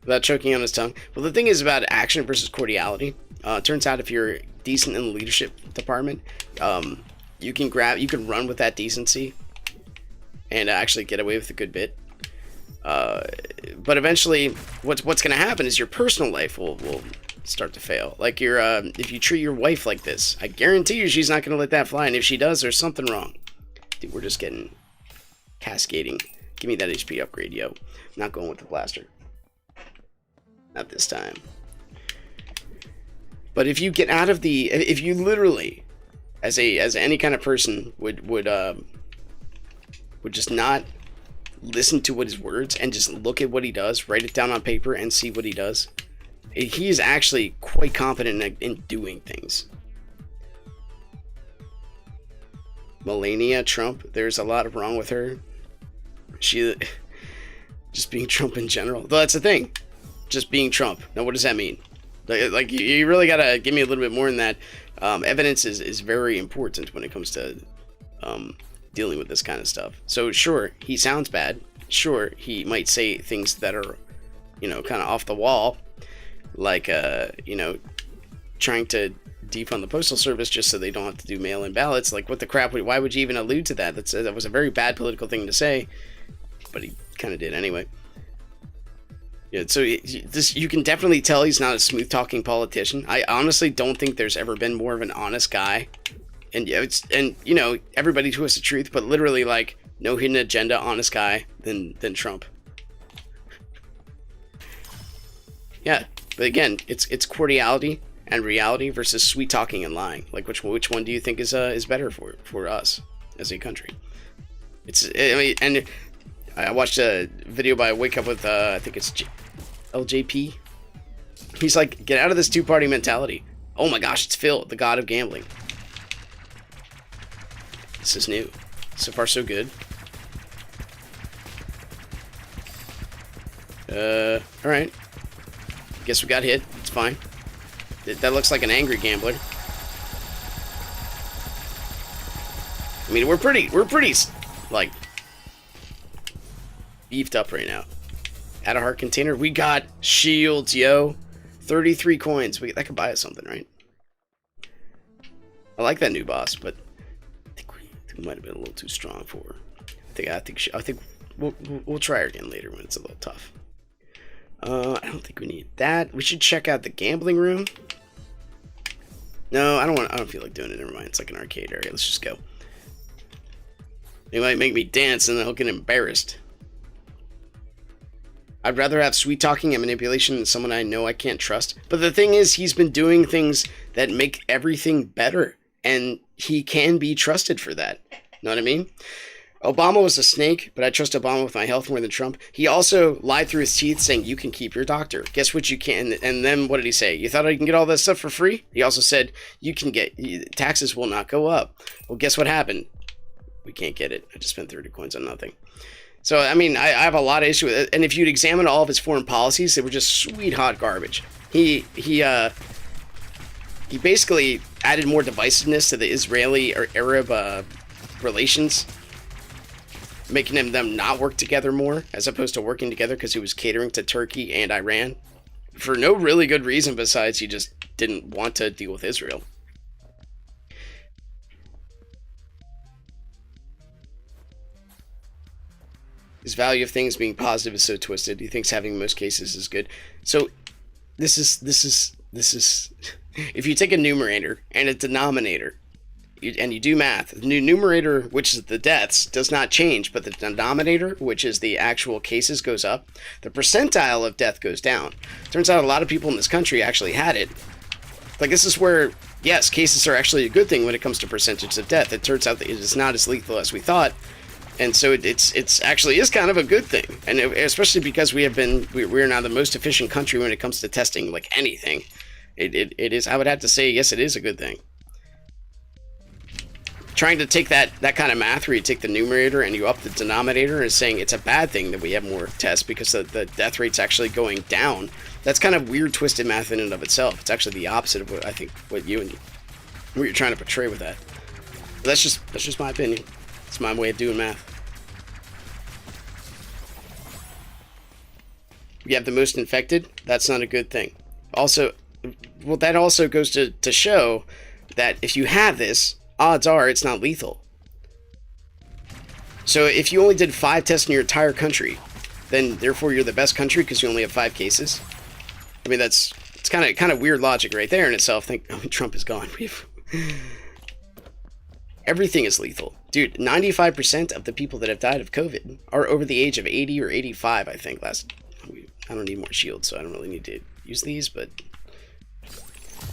Without choking on his tongue. Well, the thing is about action versus cordiality. It turns out if you're decent in the leadership department, you can run with that decency and actually get away with a good bit. But eventually, what's going to happen is your personal life will start to fail. Like if you treat your wife like this, I guarantee you she's not going to let that fly. And if she does, there's something wrong. Dude, we're just getting cascading. Give me that HP upgrade, yo. I'm not going with the blaster. Not this time. But if you get out of if you literally, as any kind of person would just not listen to what his words and just look at what he does, write it down on paper and see what he does, he is actually quite competent in doing things. Melania Trump, there's a lot wrong with her. She just being Trump in general. Though that's the thing. Just being Trump. Now, what does that mean? Like you really gotta give me a little bit more than that. Evidence is very important when it comes to dealing with this kind of stuff. So sure, he sounds bad. Sure, he might say things that are, kind of off the wall, like trying to defund the postal service just so they don't have to do mail-in ballots. Like, what the crap? Why would you even allude to that? That was a very bad political thing to say, but he kind of did anyway. Yeah, so this, you can definitely tell he's not a smooth-talking politician. I honestly don't think there's ever been more of an honest guy. And you know, everybody twists the truth, but literally, like, no hidden agenda, honest guy than Trump. Yeah, but again, it's cordiality and reality versus sweet talking and lying. Like, which one do you think is better for us as a country? I mean, and I watched a video by Wake Up with I think it's LJP. He's like, get out of this two-party mentality. Oh my gosh, it's Phil, the god of gambling. This is new. So far, so good. Alright. Guess we got hit. It's fine. That looks like an angry gambler. I mean, we're pretty, like, beefed up right now. Add a heart container. We got shields, yo. 33 coins. That could buy us something, right? I like that new boss, but I think we might have been a little too strong for her. I think we'll try her again later when it's a little tough. I don't think we need that. We should check out the gambling room. No, I don't feel like doing it. Never mind. It's like an arcade area. Let's just go. They might make me dance and then I'll get embarrassed. I'd rather have sweet talking and manipulation than someone I know I can't trust. But the thing is, he's been doing things that make everything better. And he can be trusted for that. Know what I mean? Obama was a snake, but I trust Obama with my health more than Trump. He also lied through his teeth saying, you can keep your doctor. Guess what you can? And then what did he say? You thought I can get all that stuff for free? He also said, you can get, taxes will not go up. Well, guess what happened? We can't get it. I just spent 30 coins on nothing. So, I mean, I have a lot of issue with it. And if you'd examine all of his foreign policies, they were just sweet hot garbage. He basically added more divisiveness to the Israeli or Arab relations, making them not work together more, as opposed to working together because he was catering to Turkey and Iran for no really good reason besides he just didn't want to deal with Israel. His value of things being positive is so twisted. He thinks having most cases is good. So this is if you take a numerator and a denominator and you do math, the numerator, which is the deaths, does not change, but the denominator, which is the actual cases, goes up. The percentile of death goes down. Turns out a lot of people in this country actually had it. Like, this is where, yes, cases are actually a good thing when it comes to percentage of death. It turns out that it is not as lethal as we thought. And so it's actually is kind of a good thing. And especially because we're now the most efficient country when it comes to testing, like anything. It is, I would have to say, yes, it is a good thing. Trying to take that kind of math where you take the numerator and you up the denominator and saying it's a bad thing that we have more tests because the death rate's actually going down. That's kind of weird, twisted math in and of itself. It's actually the opposite of what I think what you're trying to portray with that. But that's just my opinion. It's my way of doing math. We have the most infected. That's not a good thing. Also, well, that also goes to show that if you have this, odds are it's not lethal. So if you only did 5 tests in your entire country, then therefore you're the best country because you only have 5 cases. I mean, it's kind of weird logic right there in itself. Trump is gone. Everything is lethal. Dude, 95% of the people that have died of COVID are over the age of 80 or 85, I think. I don't need more shields, so I don't really need to use these, but...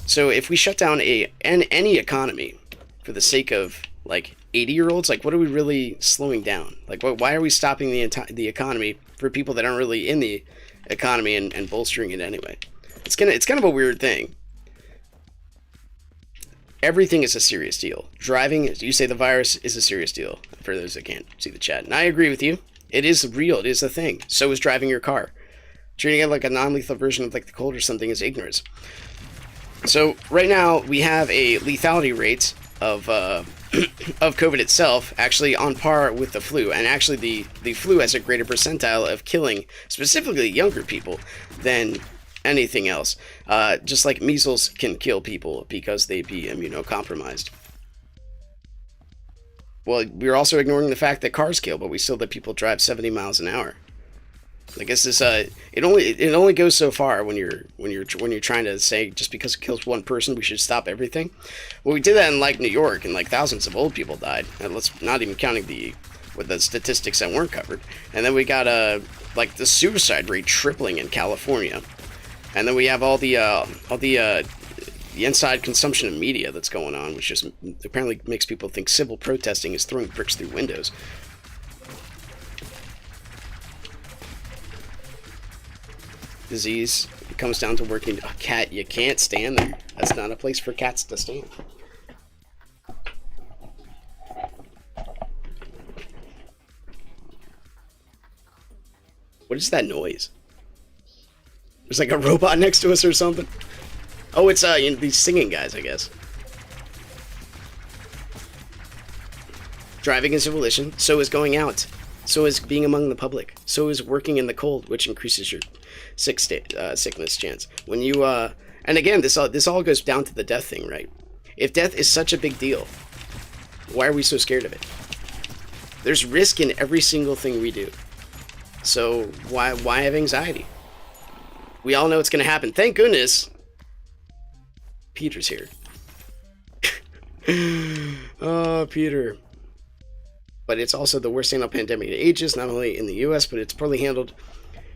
So if we shut down any economy for the sake of, like, 80-year-olds, like, what are we really slowing down? Like, why are we stopping the economy for people that aren't really in the economy and bolstering it anyway? It's kind of a weird thing. Everything is a serious deal. Driving, you say the virus is a serious deal, for those that can't see the chat. And I agree with you. It is real. It is a thing. So is driving your car. Treating it like a non-lethal version of like the cold or something is ignorance. So right now we have a lethality rate of COVID itself actually on par with the flu, and actually the flu has a greater percentile of killing specifically younger people than anything else. Just like measles can kill people because they be immunocompromised. Well, we're also ignoring the fact that cars kill, but we still let people drive 70 miles an hour. I guess this it only goes so far when you're trying to say just because it kills one person we should stop everything. Well, we did that in like New York, and like thousands of old people died. And let's not even counting the statistics that weren't covered. And then we got like the suicide rate tripling in California. And then we have all the inside consumption of media that's going on, which just apparently makes people think civil protesting is throwing bricks through windows. Disease. It comes down to working. A cat, you can't stand there. That's not a place for cats to stand. What is that noise? There's like a robot next to us or something. Oh, it's these singing guys, I guess. Driving is a volition. So is going out. So is being among the public. So is working in the cold, which increases your sickness chance. When you and again, this all goes down to the death thing, right? If death is such a big deal, why are we so scared of it? There's risk in every single thing we do. So why have anxiety? We all know it's going to happen. Thank goodness Peter's here. Oh, Peter. But it's also the worst single pandemic in ages, not only in the US, but it's poorly handled.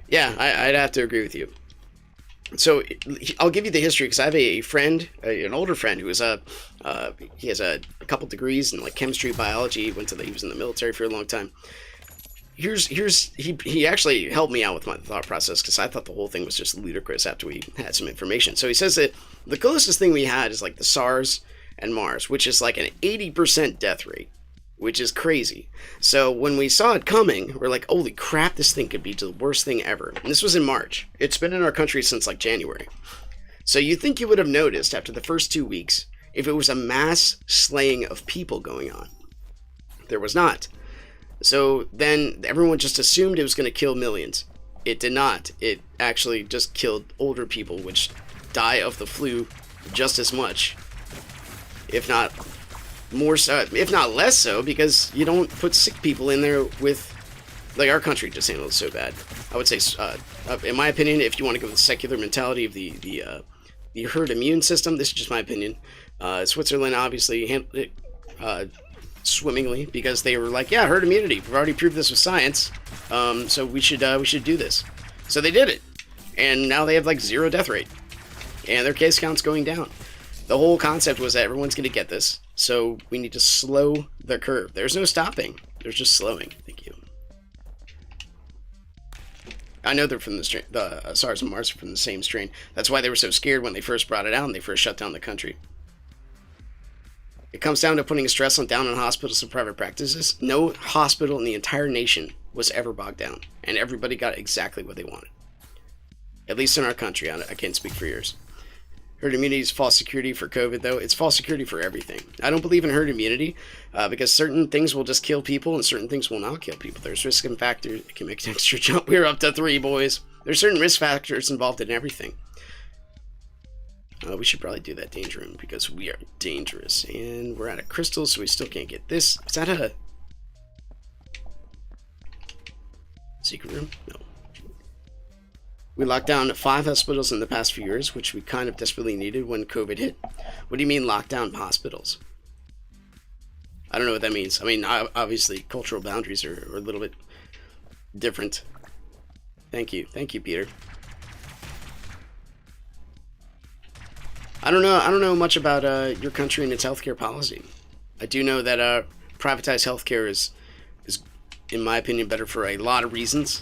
Yeah, I'd have to agree with you. So I'll give you the history, because I have a friend, an older friend, who is he has a couple degrees in like chemistry, biology. He was in the military for a long time. He actually helped me out with my thought process, because I thought the whole thing was just ludicrous after we had some information. So he says that the closest thing we had is like the SARS and MARS, which is like an 80% death rate, which is crazy. So when we saw it coming, we're like, holy crap, this thing could be the worst thing ever. And this was in March. It's been in our country since like January. So you think you would have noticed after the first 2 weeks if it was a mass slaying of people going on. There was not. So then everyone just assumed it was going to kill millions. It did not. It actually just killed older people, which die of the flu just as much, if not more so, if not less so, because you don't put sick people in there with, like, our country just handled it so bad. I would say, in my opinion, if you want to go with the secular mentality of the herd immune system, this is just my opinion. Switzerland obviously handled it swimmingly, because they were like, yeah, herd immunity, we've already proved this with science, so we should do this. So they did it, and now they have like 0 death rate, and their case count's going down. The whole concept was that everyone's going to get this, so we need to slow the curve. There's no stopping, there's just slowing. Thank you. I know they're from the strain, the SARS and MARS are from the same strain. That's why they were so scared when they first brought it out and they first shut down the country. It comes down to putting a stress down on hospitals and private practices. No hospital in the entire nation was ever bogged down, and everybody got exactly what they wanted. At least in our country. I can't speak for yours. Herd immunity is false security for COVID, though. It's false security for everything. I don't believe in herd immunity because certain things will just kill people and certain things will not kill people. There's risk and factors. It can make an extra jump. We're up to 3, boys. There's certain risk factors involved in everything. We should probably do that danger room because we are dangerous. And we're out of crystals, so we still can't get this. Is that a secret room? No. We locked down 5 hospitals in the past few years, which we kind of desperately needed when COVID hit. What do you mean locked down hospitals? I don't know what that means. I mean, obviously, cultural boundaries are a little bit different. Thank you, Peter. I don't know much about your country and its healthcare policy. I do know that privatized healthcare is, in my opinion, better for a lot of reasons.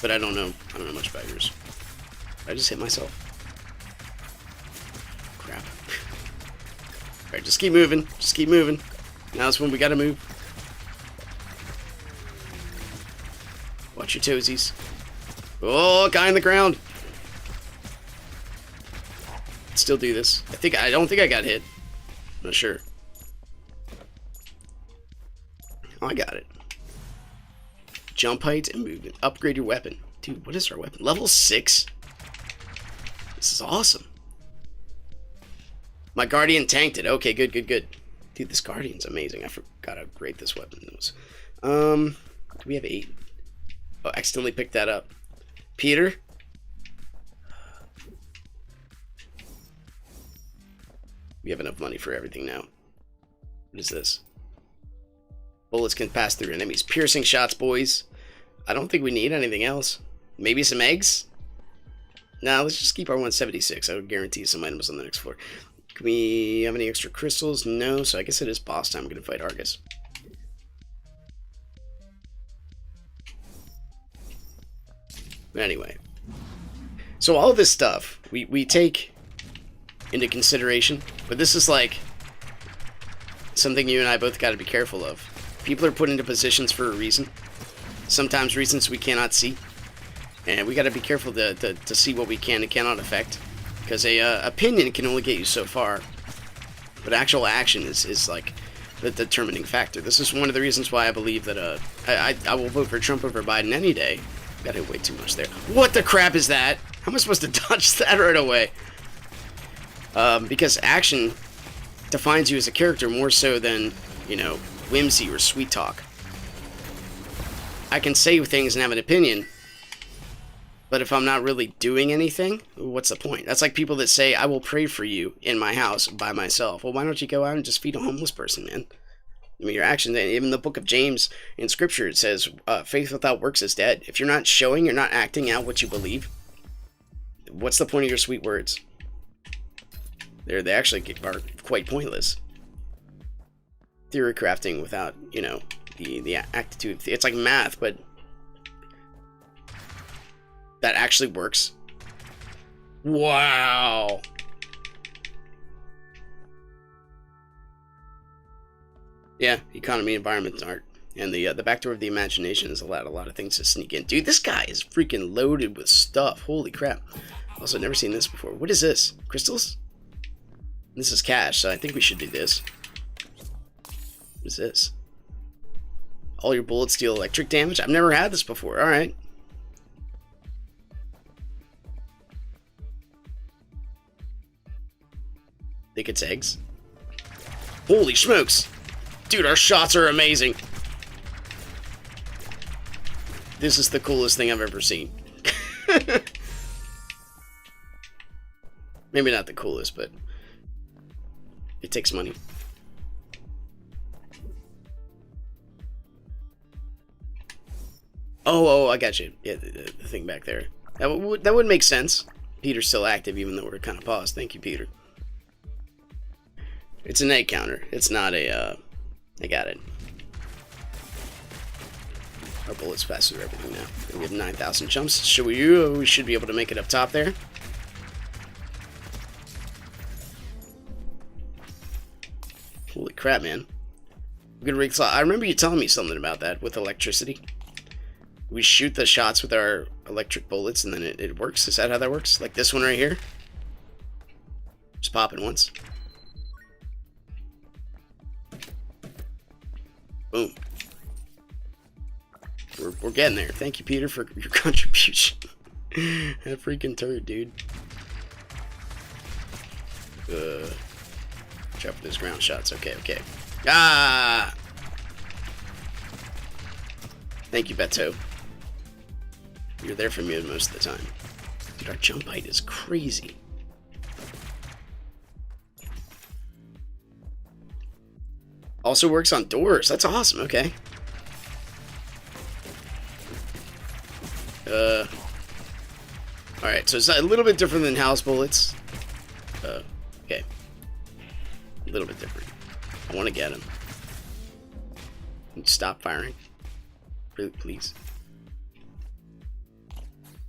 But I don't know much about yours. I just hit myself. Crap. Alright, just keep moving. Just keep moving. Now's when we gotta move. Watch your toesies. Oh, guy on the ground. Still do this. I don't think I got hit. I'm not sure. Oh, I got it. Jump height and movement. Upgrade your weapon. Dude, what is our weapon? Level 6? This is awesome. My Guardian tanked it. Okay, good. Dude, this Guardian's amazing. I forgot how great this weapon was. Do we have 8? Oh, accidentally picked that up. Peter? We have enough money for everything now. What is this? Bullets can pass through enemies. Piercing shots, boys. I don't think we need anything else. Maybe some eggs? Nah, let's just keep our 176. I would guarantee some items on the next floor. Can we have any extra crystals? No, so I guess it is boss time. I'm going to fight Argus. But anyway. So all of this stuff, we take into consideration. But this is like something you and I both got to be careful of. People are put into positions for a reason. Sometimes reasons we cannot see. And we got to be careful to see what we can and cannot affect. Because a opinion can only get you so far. But actual action is like the determining factor. This is one of the reasons why I believe that I will vote for Trump over Biden any day. Got hit way too much there. What the crap is that? How am I supposed to dodge that right away? Because action defines you as a character more so than, you know, whimsy or sweet talk. I can say things and have an opinion, but if I'm not really doing anything, what's the point? That's like people that say, I will pray for you in my house by myself. Well, why don't you go out and just feed a homeless person, man? I mean, your actions, even the book of James in Scripture, it says, faith without works is dead. If you're not showing, you're not acting out what you believe, what's the point of your sweet words? They actually are quite pointless. Theory crafting without, you know, the aptitude. It's like math, but that actually works. Wow. Yeah, economy, environment, art, and the back door of the imagination has allowed a lot of things to sneak in. Dude, this guy is freaking loaded with stuff. Holy crap! Also, never seen this before. What is this? Crystals? This is cash, so I think we should do this. What is this? All your bullets deal electric damage? I've never had this before. Alright. Think it's eggs? Holy smokes! Dude, our shots are amazing! This is the coolest thing I've ever seen. Maybe not the coolest, but it takes money. Oh, I got you. Yeah, the thing back there. That would make sense. Peter's still active, even though we're kind of paused. Thank you, Peter. It's an egg counter. It's not a, I got it. Our bullets pass through everything now. We have 9,000 jumps. We should be able to make it up top there. Holy crap, man. I remember you telling me something about that with electricity. We shoot the shots with our electric bullets and then it works. Is that how that works? Like this one right here? Just pop it once. Boom. We're getting there. Thank you, Peter, for your contribution. That freaking turd, dude. Watch out for those ground shots. Okay. Ah! Thank you, Beto. You're there for me most of the time. Dude, our jump height is crazy. Also works on doors. That's awesome. Okay. Alright, so it's a little bit different than house bullets. Okay. A little bit different. I want to get him. Stop firing. Really, please.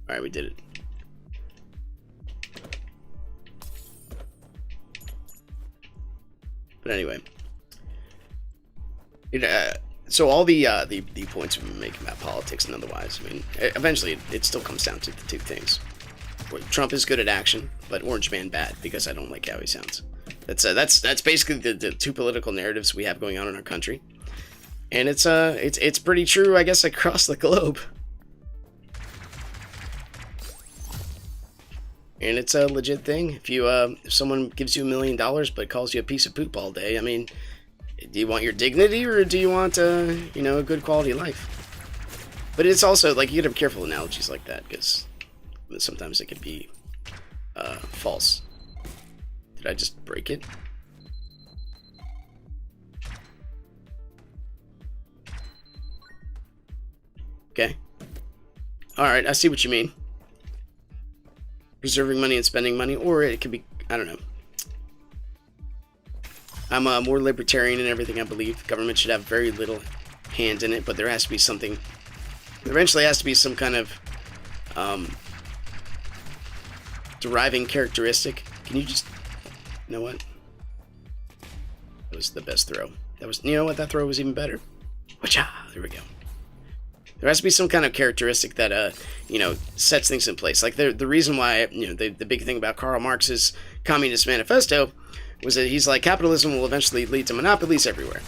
Alright, we did it. But anyway. So all the points we've been making about politics and otherwise, I mean, eventually it still comes down to the two things. Trump is good at action, but Orange Man bad because I don't like how he sounds. That's basically the two political narratives we have going on in our country, and it's pretty true, I guess, across the globe. And it's a legit thing. If someone gives you $1 million but calls you a piece of poop all day, I mean, do you want your dignity or do you want a good quality life? But it's also, like, you gotta be careful with analogies like that, because sometimes it could be false. Did I just break it? Okay. Alright, I see what you mean. Preserving money and spending money, or it could be, I don't know. I'm more libertarian in everything, I believe. Government should have very little hand in it, but there has to be something. There eventually has to be some kind of deriving characteristic. Can you just, you know what? That was the best throw. That was, you know what? That throw was even better. Wacha! There we go. There has to be some kind of characteristic that, you know, sets things in place. Like, the reason why, you know, the big thing about Karl Marx's Communist Manifesto was that he's like, capitalism will eventually lead to monopolies everywhere.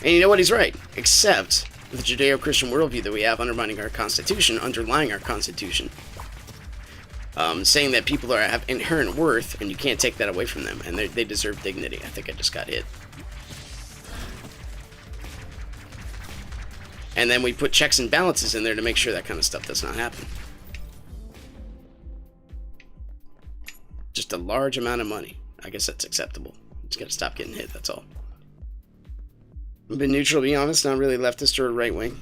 And you know what? He's right. Except the Judeo-Christian worldview that we have underlying our Constitution, saying that people have inherent worth, and you can't take that away from them, and they deserve dignity. I think I just got hit. And then we put checks and balances in there to make sure that kind of stuff does not happen. Just a large amount of money. I guess that's acceptable. Just gotta stop getting hit, that's all. I've been neutral, to be honest, not really leftist or right wing.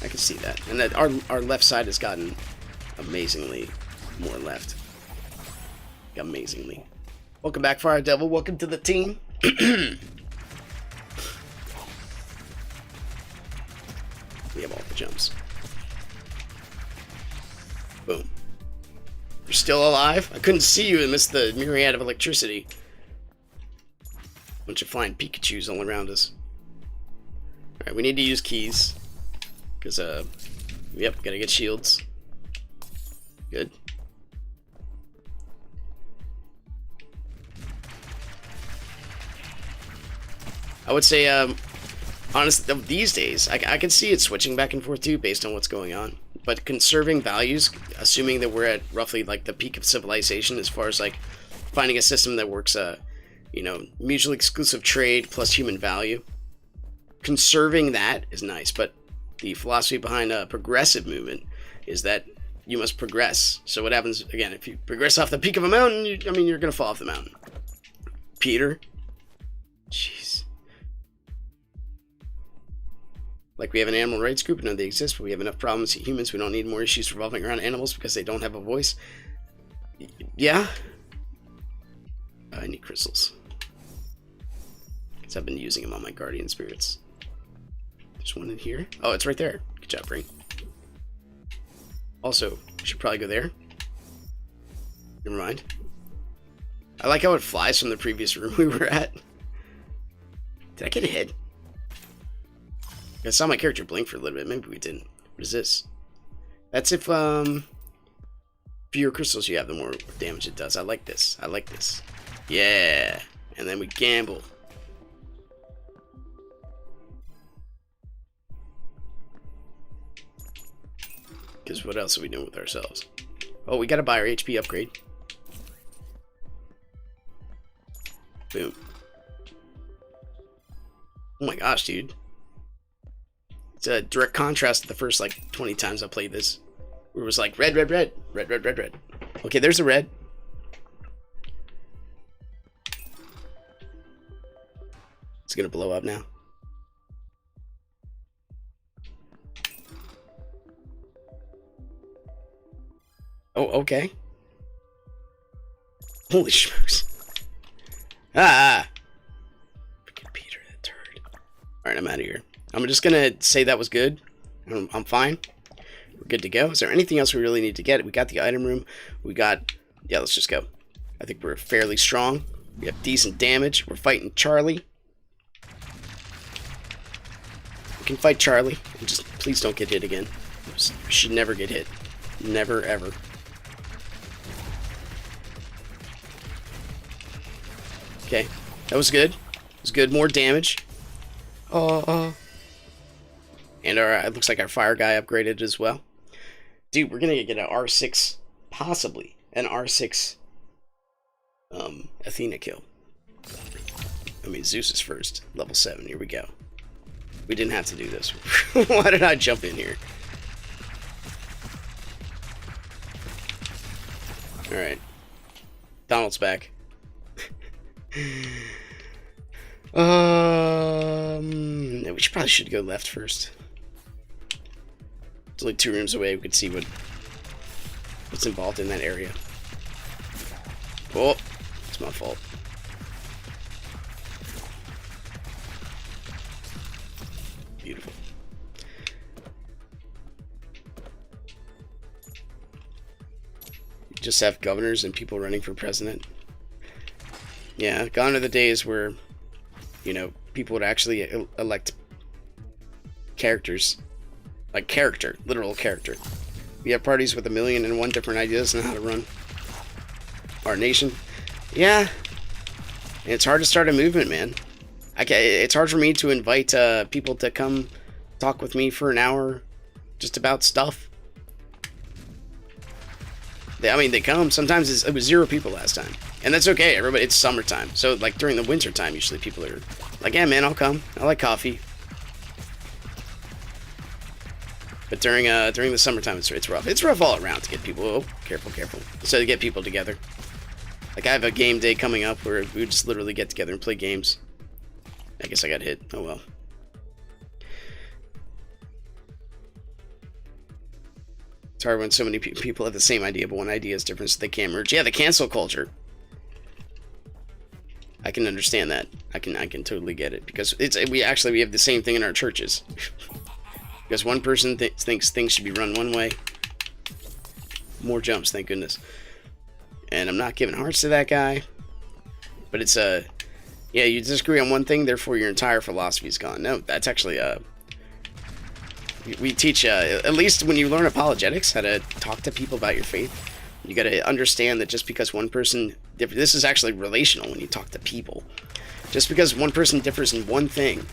I can see that. And that our left side has gotten amazingly more left. Amazingly. Welcome back, Fire Devil. Welcome to the team. We have all the jumps. Boom. You're still alive? I couldn't see you amidst the myriad of electricity. Bunch of flying Pikachus all around us. Alright, we need to use keys. Because, yep, gotta get shields. Good. I would say, honestly, these days, I can see it switching back and forth too, based on what's going on. But conserving values, assuming that we're at roughly like the peak of civilization, as far as like finding a system that works, you know, mutually exclusive trade plus human value. Conserving that is nice, but the philosophy behind a progressive movement is that you must progress. So what happens, again, if you progress off the peak of a mountain, I mean, you're going to fall off the mountain. Peter? Jeez. Like, we have an animal rights group, I know they exist, but we have enough problems with humans. We don't need more issues revolving around animals because they don't have a voice. Yeah? I need crystals. Because I've been using them on my guardian spirits. There's one in here. Oh, it's right there. Good job, Brain. Also, we should probably go there. Never mind. I like how it flies from the previous room we were at. Did I get hit? I saw my character blink for a little bit. Maybe we didn't. What is this? That's if, fewer crystals you have, the more damage it does. I like this. I like this. Yeah. And then we gamble. Because what else are we doing with ourselves? Oh, we gotta buy our HP upgrade. Boom. Oh my gosh, dude. It's a direct contrast to the first, like, 20 times I played this. Where it was like, red, red, red. Red, red, red, red. Okay, there's a red. It's gonna blow up now. Oh, okay. Holy smokes. Ah! Freaking Peter, that turd. Alright, I'm out of here. I'm just gonna say that was good. I'm fine. We're good to go. Is there anything else we really need to get? We got the item room. We got... Yeah, let's just go. I think we're fairly strong. We have decent damage. We're fighting Charlie. We can fight Charlie. And just please don't get hit again. We should never get hit. Never, ever. Okay, that was good. It was good. More damage. And our, it looks like our fire guy upgraded as well. Dude, we're gonna get an R6, possibly an R6 Athena kill. I mean, Zeus is first. Level 7, here we go. We didn't have to do this. Why did I jump in here? Alright. Donald's back. We probably should go left first. It's only 2 rooms away. We could see what's involved in that area. Oh, it's my fault. Beautiful. You just have governors and people running for president. Yeah, gone are the days where, you know, people would actually elect characters. Like character, literal character. We have parties with 1,000,001 different ideas on how to run our nation. Yeah, and it's hard to start a movement, man. It's hard for me to invite people to come talk with me for an hour just about stuff. I mean, they come. Sometimes it was 0 people last time. And that's okay. Everybody, it's summertime. So, like, during the winter time, usually people are like, yeah, man, I'll come. I like coffee. But during the summertime, it's rough. It's rough all around to get people... Oh, careful, careful. So to get people together. Like, I have a game day coming up where we just literally get together and play games. I guess I got hit. Oh, well. It's hard when so many people have the same idea, but one idea is different, so they can't merge. Yeah, the cancel culture. I can understand that. I can totally get it, because we have the same thing in our churches. Because one person thinks things should be run one way. More jumps, thank goodness. And I'm not giving hearts to that guy. But it's yeah, you disagree on one thing, therefore your entire philosophy is gone. No, that's actually we teach at least when you learn apologetics, how to talk to people about your faith. You got to understand that just because one person this is actually relational when you talk to people. Just because one person differs in one thing,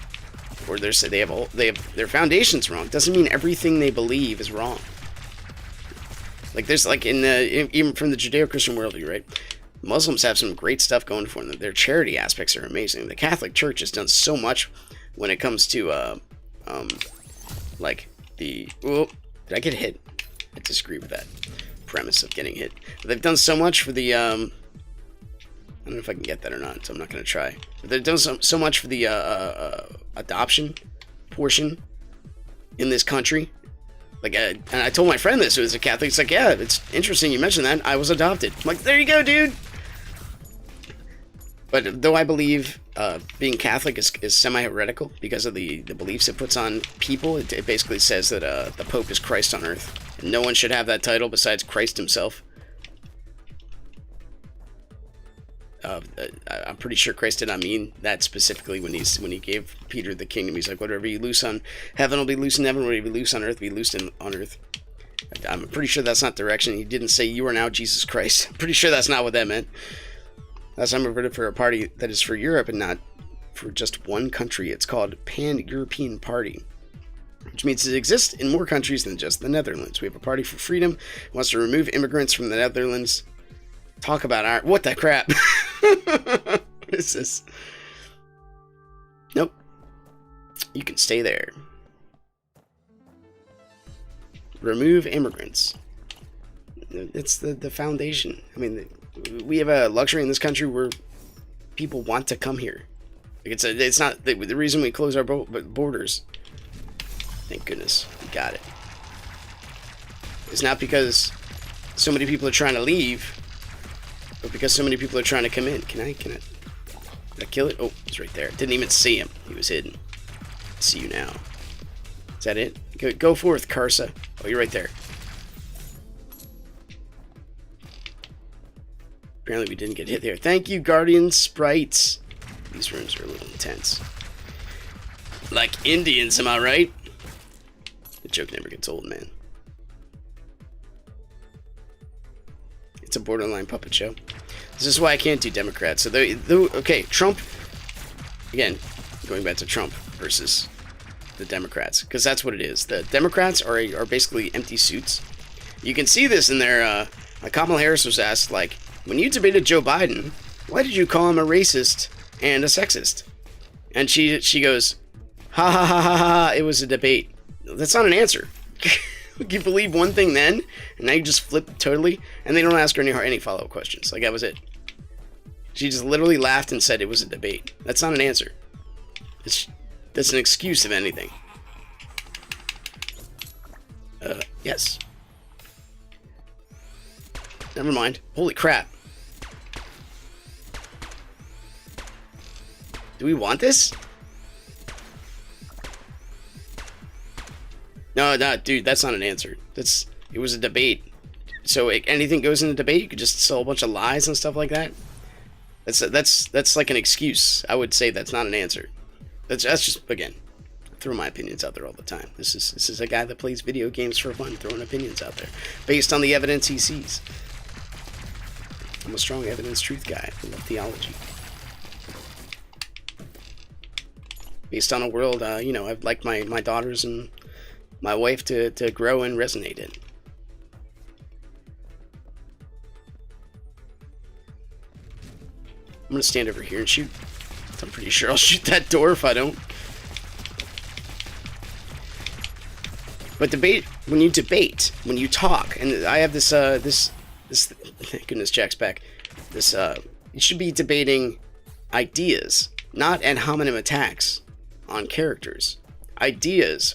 or they have their foundations wrong, doesn't mean everything they believe is wrong. Like there's like even from the Judeo-Christian worldview, right? Muslims have some great stuff going for them. Their charity aspects are amazing. The Catholic Church has done so much when it comes to like the... Oh, did I get hit? I disagree with that premise of getting hit. But they've done so much for the... I don't know if I can get that or not, so I'm not going to try. But they've done so much for the adoption portion in this country. Like, and I told my friend this, who is a Catholic. It's like, yeah, it's interesting you mentioned that. I was adopted. I'm like, there you go, dude. But though I believe being Catholic is semi-heretical because of the beliefs it puts on people, it basically says that the Pope is Christ on earth. And no one should have that title besides Christ himself. I'm pretty sure Christ did not mean that specifically when he gave Peter the kingdom. He's like, whatever you loose on heaven will be loose in heaven, whatever you loose on earth will be loosed on earth. I'm pretty sure that's not direction. He didn't say you are now Jesus Christ. I'm pretty sure that's not what that meant. Last time I voted for a party that is for Europe and not for just one country. It's called Pan-European Party, which means it exists in more countries than just the Netherlands. We have a party for freedom. It wants to remove immigrants from the Netherlands. Talk about our... What the crap? What is this? Nope. You can stay there. Remove immigrants. It's the foundation. I mean, we have a luxury in this country where people want to come here. Like it's not... The reason we close our borders... Thank goodness. We got it. It's not because so many people are trying to leave... But because so many people are trying to come in. Can I did I kill it? Oh, it's right there. Didn't even see him. He was hidden. See you now. Is that it? Go forth, Karsa. Oh, you're right there. Apparently we didn't get hit there. Thank you, Guardian Sprites. These rooms are a little intense. Like Indians, am I right? The joke never gets old, man. It's a borderline puppet show. This is why I can't do Democrats. So, okay, Trump, again, going back to Trump versus the Democrats, because that's what it is. The Democrats are basically empty suits. You can see this in their, Kamala Harris was asked, like, when you debated Joe Biden, why did you call him a racist and a sexist? And she goes, Ha ha ha ha ha, it was a debate. That's not an answer. You believe one thing then, and now you just flip totally, and they don't ask her any follow-up questions. Like, that was it. She just literally laughed and said it was a debate. That's not an answer. That's an excuse, if anything. Yes. Never mind. Holy crap. Do we want this? No, dude, that's not an answer. It was a debate. So anything goes in a debate, you could just sell a bunch of lies and stuff like that. That's like an excuse. I would say that's not an answer. That's just, again, throw my opinions out there all the time. This is a guy that plays video games for fun, throwing opinions out there based on the evidence he sees. I'm a strong evidence truth guy. I love theology. Based on a world, you know, I'd like my daughters and my wife to grow and resonate in. I'm gonna stand over here and shoot. I'm pretty sure I'll shoot that door if I don't. But when you talk, and I have this, thank goodness Jack's back. You should be debating ideas, not ad hominem attacks on characters. Ideas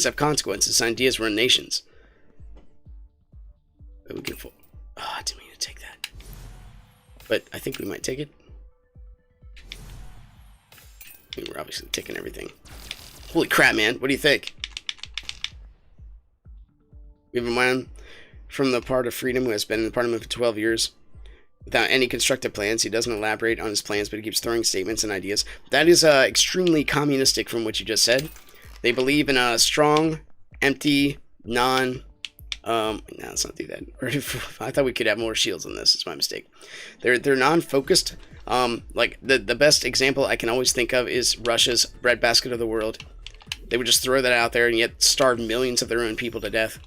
have consequences. Ideas run nations. But we can I didn't mean to take that. But I think we might take it. I mean, we're obviously taking everything. Holy crap, man. What do you think? We have a man from the part of freedom who has been in the parliament for 12 years. Without any constructive plans, he doesn't elaborate on his plans, but he keeps throwing statements and ideas. That is extremely communistic from what you just said. They believe in a strong, empty, no, let's not do that. I thought we could have more shields on this. It's my mistake. They're non-focused. Like the best example I can always think of is Russia's breadbasket of the world. They would just throw that out there and yet starve millions of their own people to death.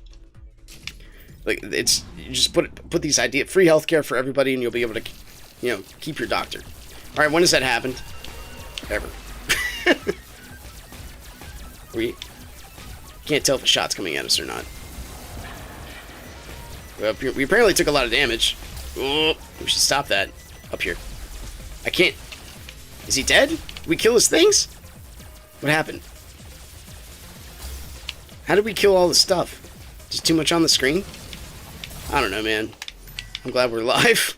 Like, you just put these ideas, free healthcare for everybody, and you'll be able to, you know, keep your doctor. All right, when has that happened? Ever. We can't tell if a shot's coming at us or not. Well, we apparently took a lot of damage. Oh, we should stop that. Up here. I can't. Is he dead? Did we kill his things? What happened? How did we kill all the stuff? Just too much on the screen? I don't know, man. I'm glad we're alive.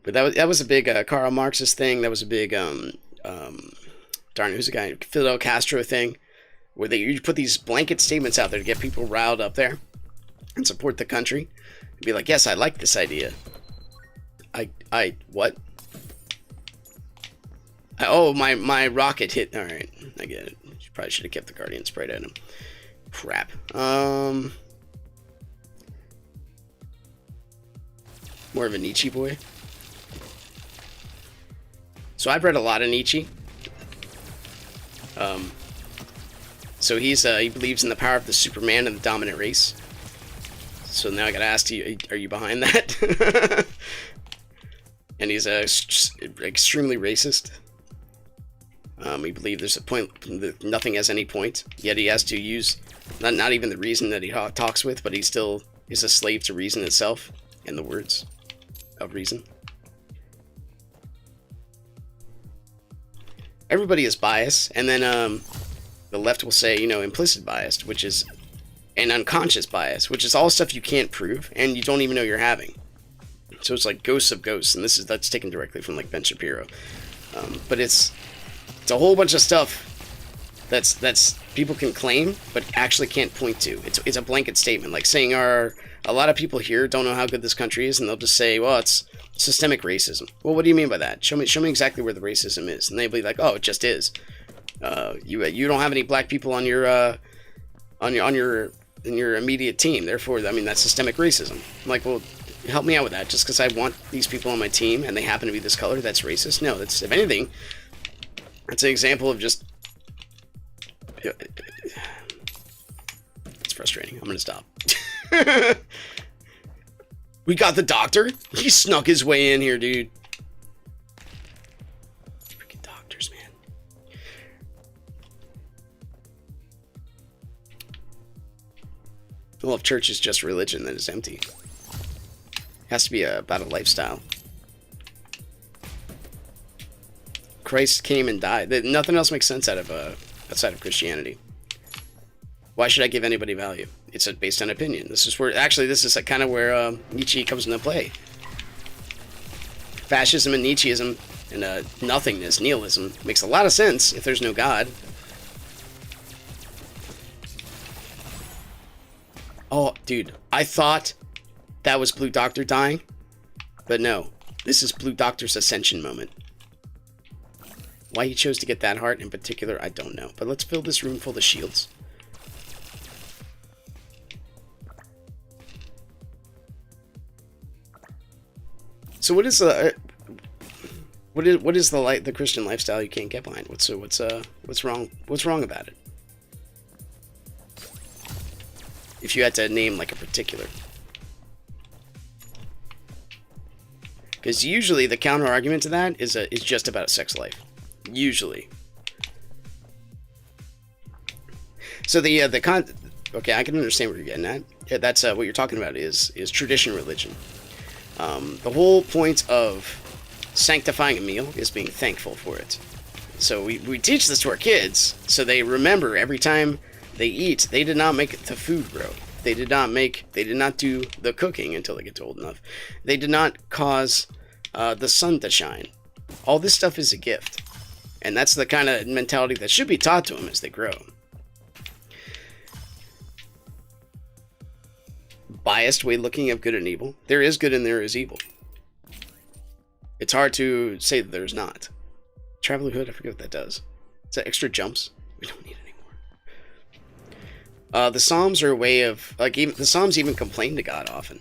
But that was a big Karl Marxist thing. That was a big darn, who's the guy? Fidel Castro thing, where you put these blanket statements out there to get people riled up there and support the country. Be like, yes, I like this idea. What? Oh, my rocket hit. All right, I get it. Probably should have kept the Guardian sprayed at him. Crap. More of a Nietzsche boy. So I've read a lot of Nietzsche. So he believes in the power of the Superman and the dominant race. So now I gotta ask you, are you behind that? And he's extremely racist. He believes there's a point, nothing has any point, yet he has to use not even the reason that he talks with, but he still is a slave to reason itself and the words of reason. Everybody is biased, and then the left will say, you know, implicit bias, which is an unconscious bias, which is all stuff you can't prove and you don't even know you're having. So it's like ghosts of ghosts, and that's taken directly from like Ben Shapiro. But it's a whole bunch of stuff that's people can claim but actually can't point to. It's a blanket statement, like saying a lot of people here don't know how good this country is, and they'll just say, well, it's systemic racism. Well, what do you mean by that? Show me exactly where the racism is, and they'll be like, oh, it just is. You don't have any black people on your immediate team, therefore, I mean, that's systemic racism. I'm like, well, help me out with that. Just because I want these people on my team and they happen to be this color, that's racist? No, that's, if anything, that's an example of just... It's frustrating. I'm gonna stop. We got the doctor. He snuck his way in here, dude. Well, if church is just religion, then it's empty. It has to be about a lifestyle. Christ came and died. Nothing else makes sense outside of Christianity. Why should I give anybody value? It's based on opinion. This is kind of where Nietzsche comes into play. Fascism and Nietzscheism and nothingness, nihilism, makes a lot of sense if there's no God. Oh, dude, I thought that was Blue Doctor dying, but no, this is Blue Doctor's ascension moment. Why he chose to get that heart in particular, I don't know. But let's fill this room full of shields. So what is the the Christian lifestyle you can't get behind? What's wrong? What's wrong about it? If you had to name like a particular, because usually the counter argument to that is just about a sex life. Usually. So okay, I can understand what you're getting at. Yeah, that's what you're talking about is tradition religion. The whole point of sanctifying a meal is being thankful for it. So we teach this to our kids so they remember every time they eat, they did not make the food grow. They did not do the cooking until they get old enough. They did not cause the sun to shine. All this stuff is a gift. And that's the kind of mentality that should be taught to them as they grow. Biased way looking at good and evil. There is good and there is evil. It's hard to say that there's not. Traveler Hood, I forget what that does. Is that extra jumps? We don't need anymore. The Psalms are a way of the Psalms even complain to God often.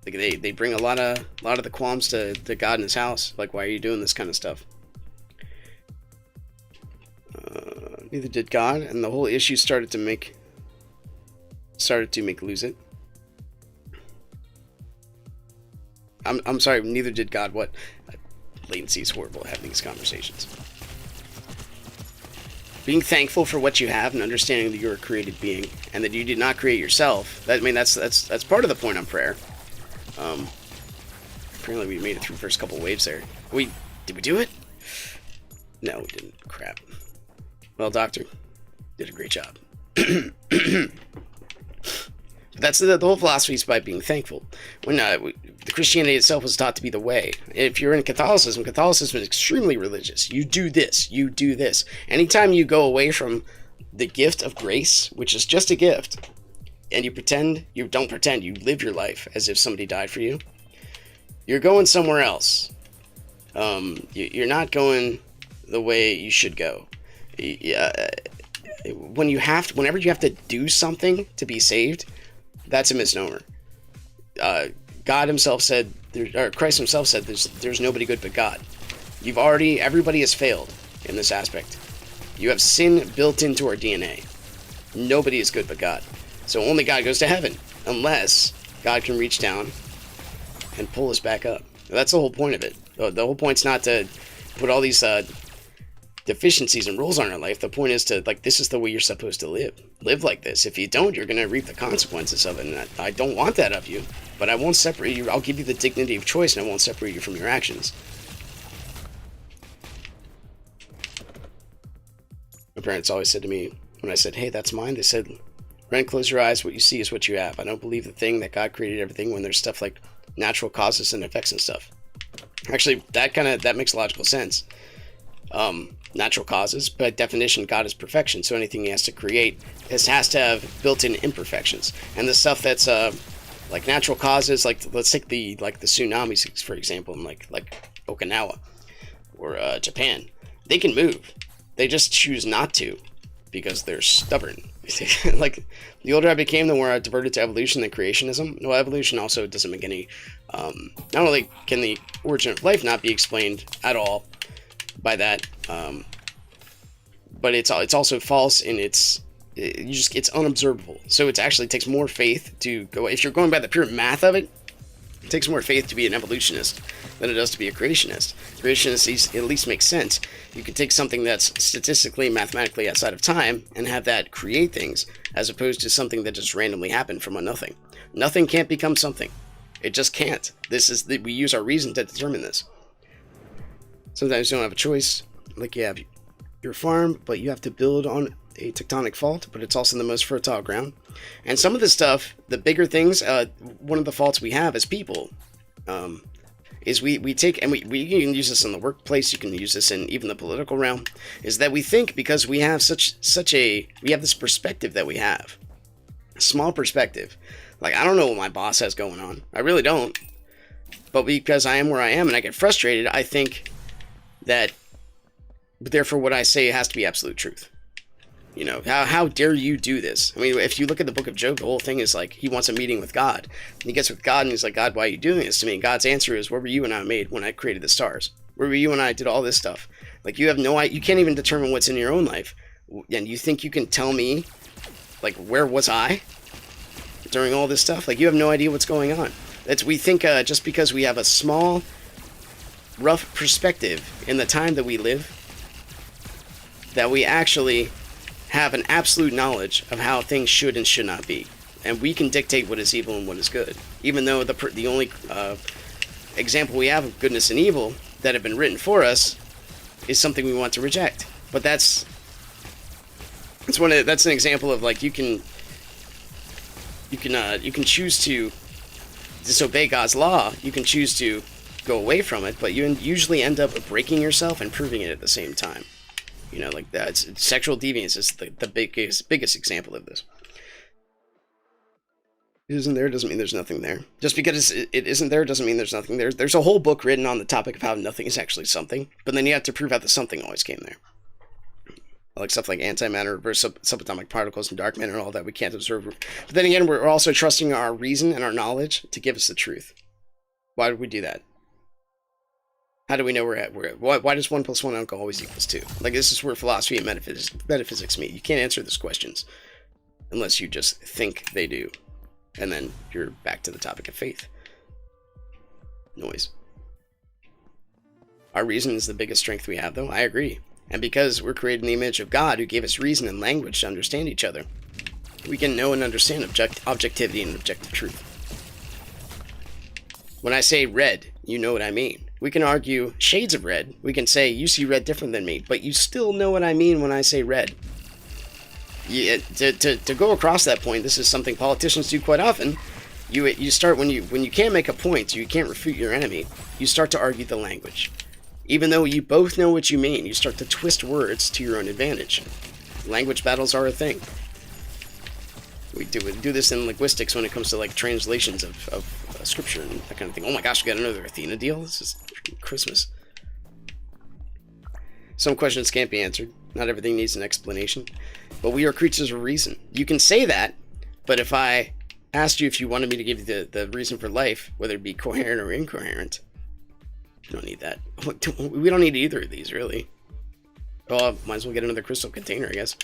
Like they bring a lot of the qualms to God in his house. Like, why are you doing this kind of stuff? Neither did God, and the whole issue started to make lose it. I'm sorry, neither did God. What? Latency is horrible having these conversations. Being thankful for what you have and understanding that you're a created being and that you did not create yourself. That's part of the point on prayer. Apparently we made it through the first couple waves there. Did we do it? No, we didn't. Crap. Well, Doctor, did a great job. That's the whole philosophy is by being thankful. When the Christianity itself was taught to be the way. If you're in Catholicism is extremely religious. You do this, you do this. Anytime you go away from the gift of grace, which is just a gift, and you don't pretend, you live your life as if somebody died for you, you're going somewhere else. You're not going the way you should go. Whenever you have to do something to be saved, that's a misnomer. God himself said, or Christ himself said, there's nobody good but God. Everybody has failed in this aspect. You have sin built into our DNA. Nobody is good but God. So only God goes to heaven, unless God can reach down and pull us back up. That's the whole point of it. The whole point's not to put all these deficiencies and rules on our life. The point is to, this is the way you're supposed to live. Live like this. If you don't, you're going to reap the consequences of it. And I don't want that of you, but I won't separate you. I'll give you the dignity of choice, and I won't separate you from your actions. My parents always said to me, when I said, hey, that's mine, they said, Ren, close your eyes. What you see is what you have. I don't believe the thing that God created everything when there's stuff like natural causes and effects and stuff. Actually, that makes logical sense. Natural causes, by definition, God is perfection, so anything he has to create has to have built-in imperfections. And the stuff that's like natural causes, let's take the tsunamis, for example, in like Okinawa or Japan. They can move. They just choose not to because they're stubborn. Like, the older I became, the more I diverted to evolution than creationism. Well, evolution also doesn't make any... not only can the origin of life not be explained at all by that, but it's also false in it's unobservable. So it actually takes more faith to go. If you're going by the pure math of it, It takes more faith to be an evolutionist than it does to be a creationist. Creationists at least make sense. You can take something that's statistically, mathematically outside of time and have that create things, as opposed to something that just randomly happened from a nothing. Nothing can't become something. It just can't. We use our reason to determine this. Sometimes you don't have a choice. Like you have your farm, but you have to build on a tectonic fault, but it's also the most fertile ground. And some of the stuff, the bigger things, one of the faults we have as people, is we take, and we can use this in the workplace, you can use this in even the political realm, is that we think because we have we have this perspective that we have, a small perspective. Like, I don't know what my boss has going on. I really don't. But because I am where I am and I get frustrated, I think that, therefore, what I say has to be absolute truth. You know, how dare you do this? I mean, if you look at the book of Job, the whole thing is like, he wants a meeting with God. And he gets with God and he's like, God, why are you doing this to me? And God's answer is, where were you and I made when I created the stars? Where were you and I did all this stuff? Like, you have no idea, you can't even determine what's in your own life. And you think you can tell me, like, where was I during all this stuff? Like, you have no idea what's going on. We think just because we have a small, rough perspective in the time that we live, that we actually have an absolute knowledge of how things should and should not be. And we can dictate what is evil and what is good. Even though the only example we have of goodness and evil that have been written for us is something we want to reject. But that's an example of, like, you can choose to disobey God's law. You can choose to go away from it, but you usually end up breaking yourself and proving it at the same time. You know, like that. Sexual deviance is the biggest example of this. It isn't there doesn't mean there's nothing there. Just because it isn't there doesn't mean there's nothing there. There's a whole book written on the topic of how nothing is actually something, but then you have to prove how the something always came there. Like stuff like antimatter, reverse subatomic particles, and dark matter, and all that we can't observe. But then again, we're also trusting our reason and our knowledge to give us the truth. Why would we do that? How do we know why does 1 + 1 always equals 2? Like, this is where philosophy and metaphysics meet. You can't answer those questions unless you just think they do. And then you're back to the topic of faith. Noise. Our reason is the biggest strength we have, though. I agree. And because we're created in the image of God, who gave us reason and language to understand each other, we can know and understand objectivity and objective truth. When I say red, you know what I mean. We can argue shades of red. We can say, you see red different than me, but you still know what I mean when I say red. To go across that point, this is something politicians do quite often. You start, when you can't make a point, you can't refute your enemy, you start to argue the language. Even though you both know what you mean, you start to twist words to your own advantage. Language battles are a thing. We do this in linguistics when it comes to, like, translations of scripture and that kind of thing. Oh my gosh, we got another Athena deal? This is Christmas. Some questions can't be answered. Not everything needs an explanation. But we are creatures of reason. You can say that, but if I asked you if you wanted me to give you the reason for life, whether it be coherent or incoherent, you don't need that. We don't need either of these, really. Well, might as well get another crystal container, I guess.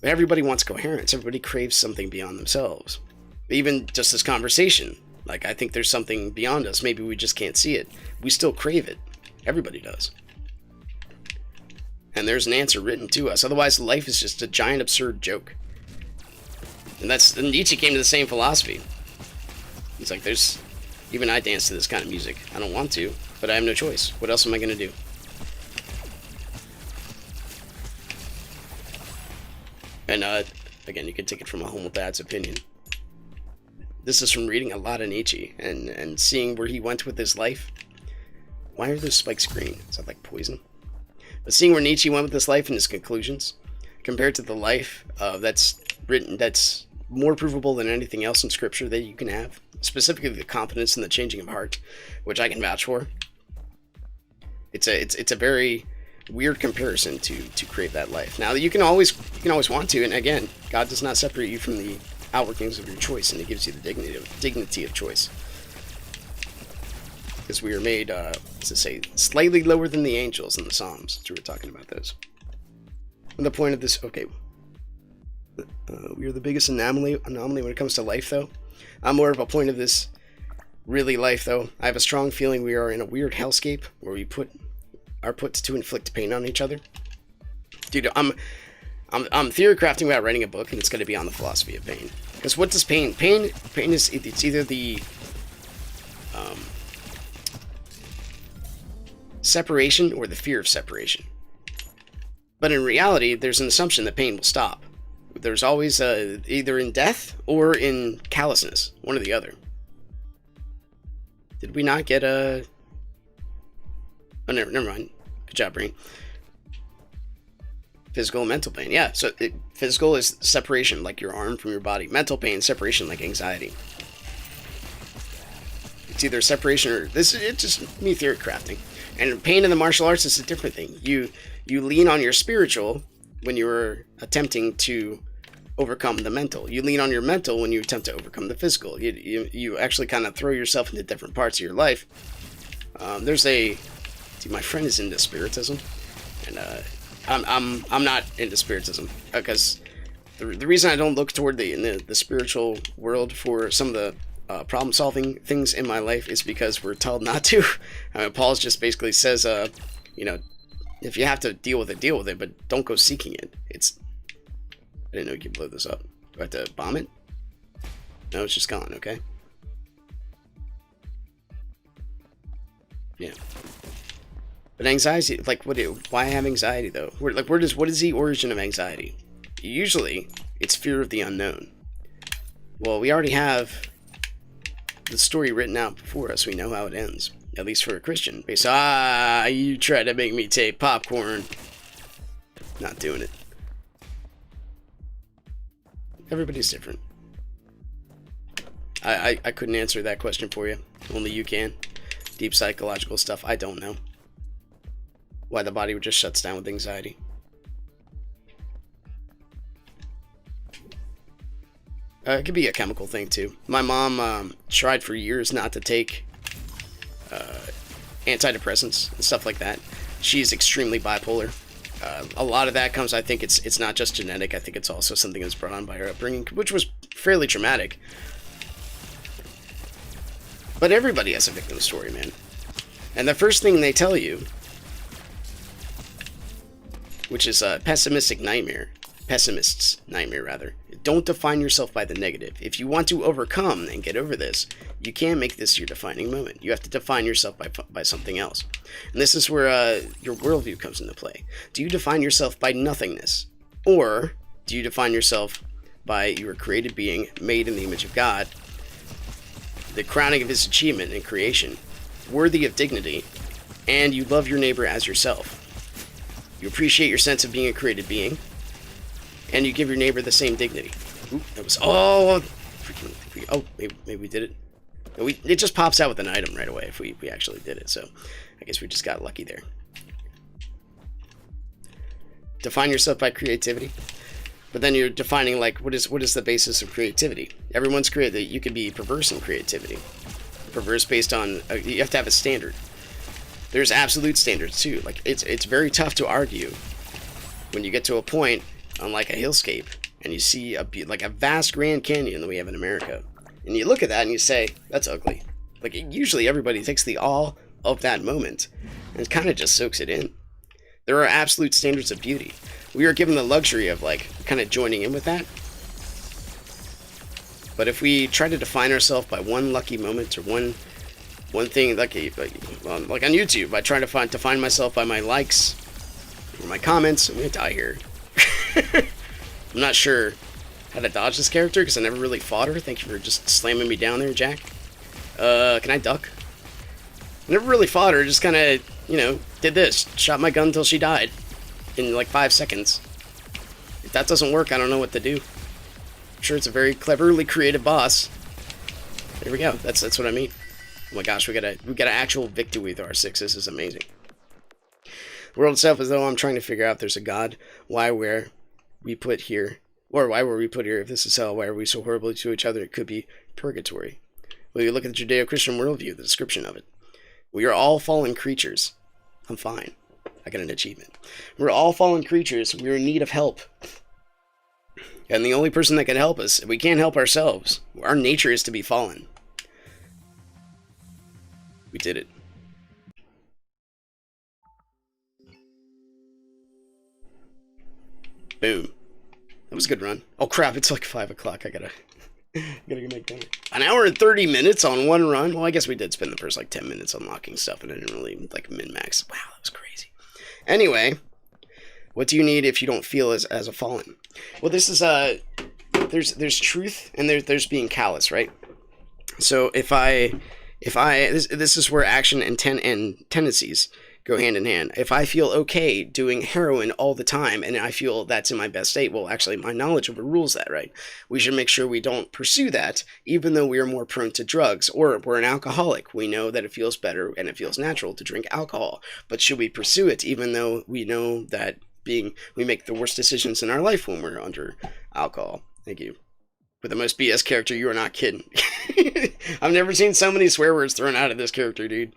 But everybody wants coherence. Everybody craves something beyond themselves. Even just this conversation. Like, I think there's something beyond us. Maybe we just can't see it. We still crave it. Everybody does. And there's an answer written to us. Otherwise, life is just a giant absurd joke. And Nietzsche came to the same philosophy. He's like, even I dance to this kind of music. I don't want to, but I have no choice. What else am I going to do? And, again, you can take it from a homopath's opinion. This is from reading a lot of Nietzsche and seeing where he went with his life. Why are those spikes green? Is that like poison? But seeing where Nietzsche went with his life and his conclusions, compared to the life that's written, that's more provable than anything else in scripture that you can have, specifically the confidence and the changing of heart, which I can vouch for. It's a very weird comparison to create that life. Now, you can always want to, and again, God does not separate you from the outworkings of your choice, and He gives you the dignity of choice. Because we are made, slightly lower than the angels in the Psalms. So we're talking about those. And the point of this, We are the biggest anomaly when it comes to life, though. I'm more of a point of this really life, though. I have a strong feeling we are in a weird hellscape where we are put to inflict pain on each other. Dude, I'm theory crafting about writing a book, and it's going to be on the philosophy of pain. Because what does pain? Pain is, it's either the separation or the fear of separation. But in reality, there's an assumption that pain will stop. There's always either in death or in callousness, one or the other. Did we not get a... Oh, never mind. Good job, brain. Physical and mental pain. Yeah, so physical is separation, like your arm from your body. Mental pain, separation, like anxiety. It's either separation or... It's just me theory crafting. And pain in the martial arts is a different thing. You lean on your spiritual when you're attempting to overcome the mental. You lean on your mental when you attempt to overcome the physical. You actually kind of throw yourself into different parts of your life. See, my friend is into spiritism, and I'm not into spiritism because the reason I don't look toward the spiritual world for some of the problem-solving things in my life is because we're told not to. Paul's just basically says, if you have to deal with it, but don't go seeking it. I didn't know you could blow this up. Do I have to bomb it? No, it's just gone, okay? Yeah. But anxiety, like, why have anxiety, though? What is the origin of anxiety? Usually, it's fear of the unknown. Well, we already have the story written out before us. We know how it ends. At least for a Christian. You tried to make me take popcorn. Not doing it. Everybody's different. I couldn't answer that question for you. Only you can. Deep psychological stuff, I don't know. Why the body just shuts down with anxiety. It could be a chemical thing, too. My mom tried for years not to take antidepressants and stuff like that. She's extremely bipolar. A lot of that comes, I think it's not just genetic. I think it's also something that's brought on by her upbringing, which was fairly traumatic. But everybody has a victim story, man. And the first thing they tell you, which is a pessimist's nightmare, rather. Don't define yourself by the negative. If you want to overcome and get over this, you can't make this your defining moment. You have to define yourself by something else. And this is where your worldview comes into play. Do you define yourself by nothingness? Or do you define yourself by your created being, made in the image of God, the crowning of his achievement in creation, worthy of dignity, and you love your neighbor as yourself? You appreciate your sense of being a created being, and you give your neighbor the same dignity. Oop, that was... Oh! Maybe we did it. It just pops out with an item right away if we actually did it, so I guess we just got lucky there. Define yourself by creativity, but then you're defining, like, what is the basis of creativity? Everyone's creative. You can be perverse in creativity. Perverse based on... you have to have a standard. There's absolute standards, too. Like, it's very tough to argue when you get to a point on, like, a hillscape, and you see a vast Grand Canyon that we have in America. And you look at that and you say, that's ugly. Like, usually everybody takes the awe of that moment and kind of just soaks it in. There are absolute standards of beauty. We are given the luxury of, like, kind of joining in with that. But if we try to define ourselves by one lucky moment or one thing, like on YouTube, I try to define myself by my likes or my comments. I'm gonna die here. I'm not sure how to dodge this character because I never really fought her. Thank you for just slamming me down there, Jack. Can I duck? I never really fought her. Just kind of, did this. Shot my gun until she died in like 5 seconds. If that doesn't work, I don't know what to do. I'm sure it's a very cleverly created boss. There we go. That's what I mean. Oh my gosh, we got an actual victory with our 6. This is amazing. The world itself, as though I'm trying to figure out if there's a God. Why were we put here? Or why were we put here? If this is hell, why are we so horrible to each other? It could be purgatory. Well, you look at the Judeo-Christian worldview, the description of it. We are all fallen creatures. I'm fine. I got an achievement. We're all fallen creatures. We're in need of help. And the only person that can help us, we can't help ourselves. Our nature is to be fallen. We did it. Boom. That was a good run. Oh crap, it's like 5 o'clock. I gotta go make dinner. An hour and 30 minutes on one run? Well, I guess we did spend the first like 10 minutes unlocking stuff and I didn't really like min-max. Wow, that was crazy. Anyway, what do you need if you don't feel as a fallen? Well, this is there's truth and there's being callous, right? So if this is where action and tendencies go hand in hand. If I feel okay doing heroin all the time and I feel that's in my best state, well, actually my knowledge overrules that, right? We should make sure we don't pursue that, even though we are more prone to drugs. Or if we're an alcoholic, we know that it feels better and it feels natural to drink alcohol. But should we pursue it, even though we know that we make the worst decisions in our life when we're under alcohol? Thank you. With the most BS character, you are not kidding. I've never seen so many swear words thrown out of this character, dude.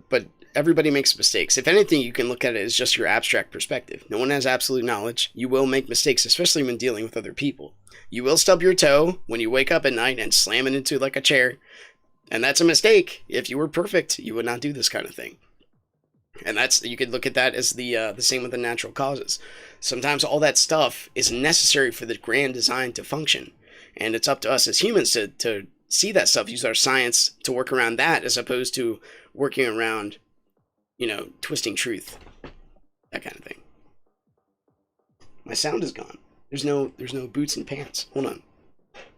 But everybody makes mistakes. If anything, you can look at it as just your abstract perspective. No one has absolute knowledge. You will make mistakes, especially when dealing with other people. You will stub your toe when you wake up at night and slam it into like a chair. And that's a mistake. If you were perfect, you would not do this kind of thing. And you could look at that as the same with the natural causes. Sometimes all that stuff is necessary for the grand design to function. And it's up to us as humans to see that stuff, use our science to work around that, as opposed to working around, twisting truth. That kind of thing. My sound is gone. There's no boots and pants. Hold on.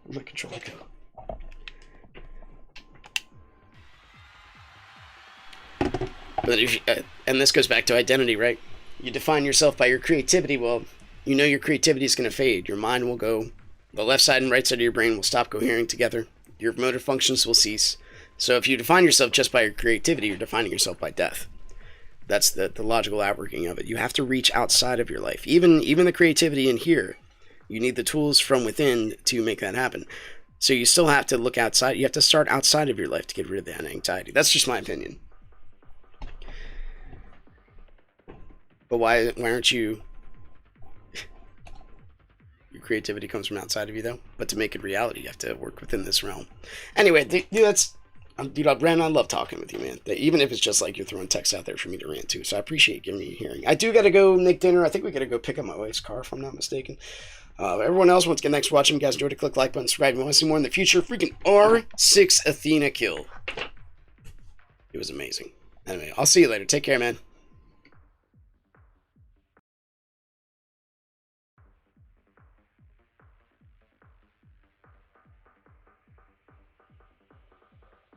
Where'd my controller go? But and this goes back to identity, right? You define yourself by your creativity. Well, you know your creativity is going to fade. Your mind will go. The left side and right side of your brain will stop cohering together. Your motor functions will cease. So if you define yourself just by your creativity, you're defining yourself by death. That's the logical outworking of it. You have to reach outside of your life. Even the creativity in here, you need the tools from within to make that happen. So you still have to look outside. You have to start outside of your life to get rid of that anxiety. That's just my opinion. But why aren't you... Your creativity comes from outside of you, though. But to make it reality, you have to work within this realm. Anyway, dude, Brandon, I love talking with you, man. Even if it's just like you're throwing text out there for me to rant to. So I appreciate giving me a hearing. I do got to go make dinner. I think we got to go pick up my wife's car, if I'm not mistaken. Everyone else, once again, thanks for watching. If you guys enjoyed it, click like button, subscribe. If you want to see more in the future, freaking R6 Athena kill. It was amazing. Anyway, I'll see you later. Take care, man.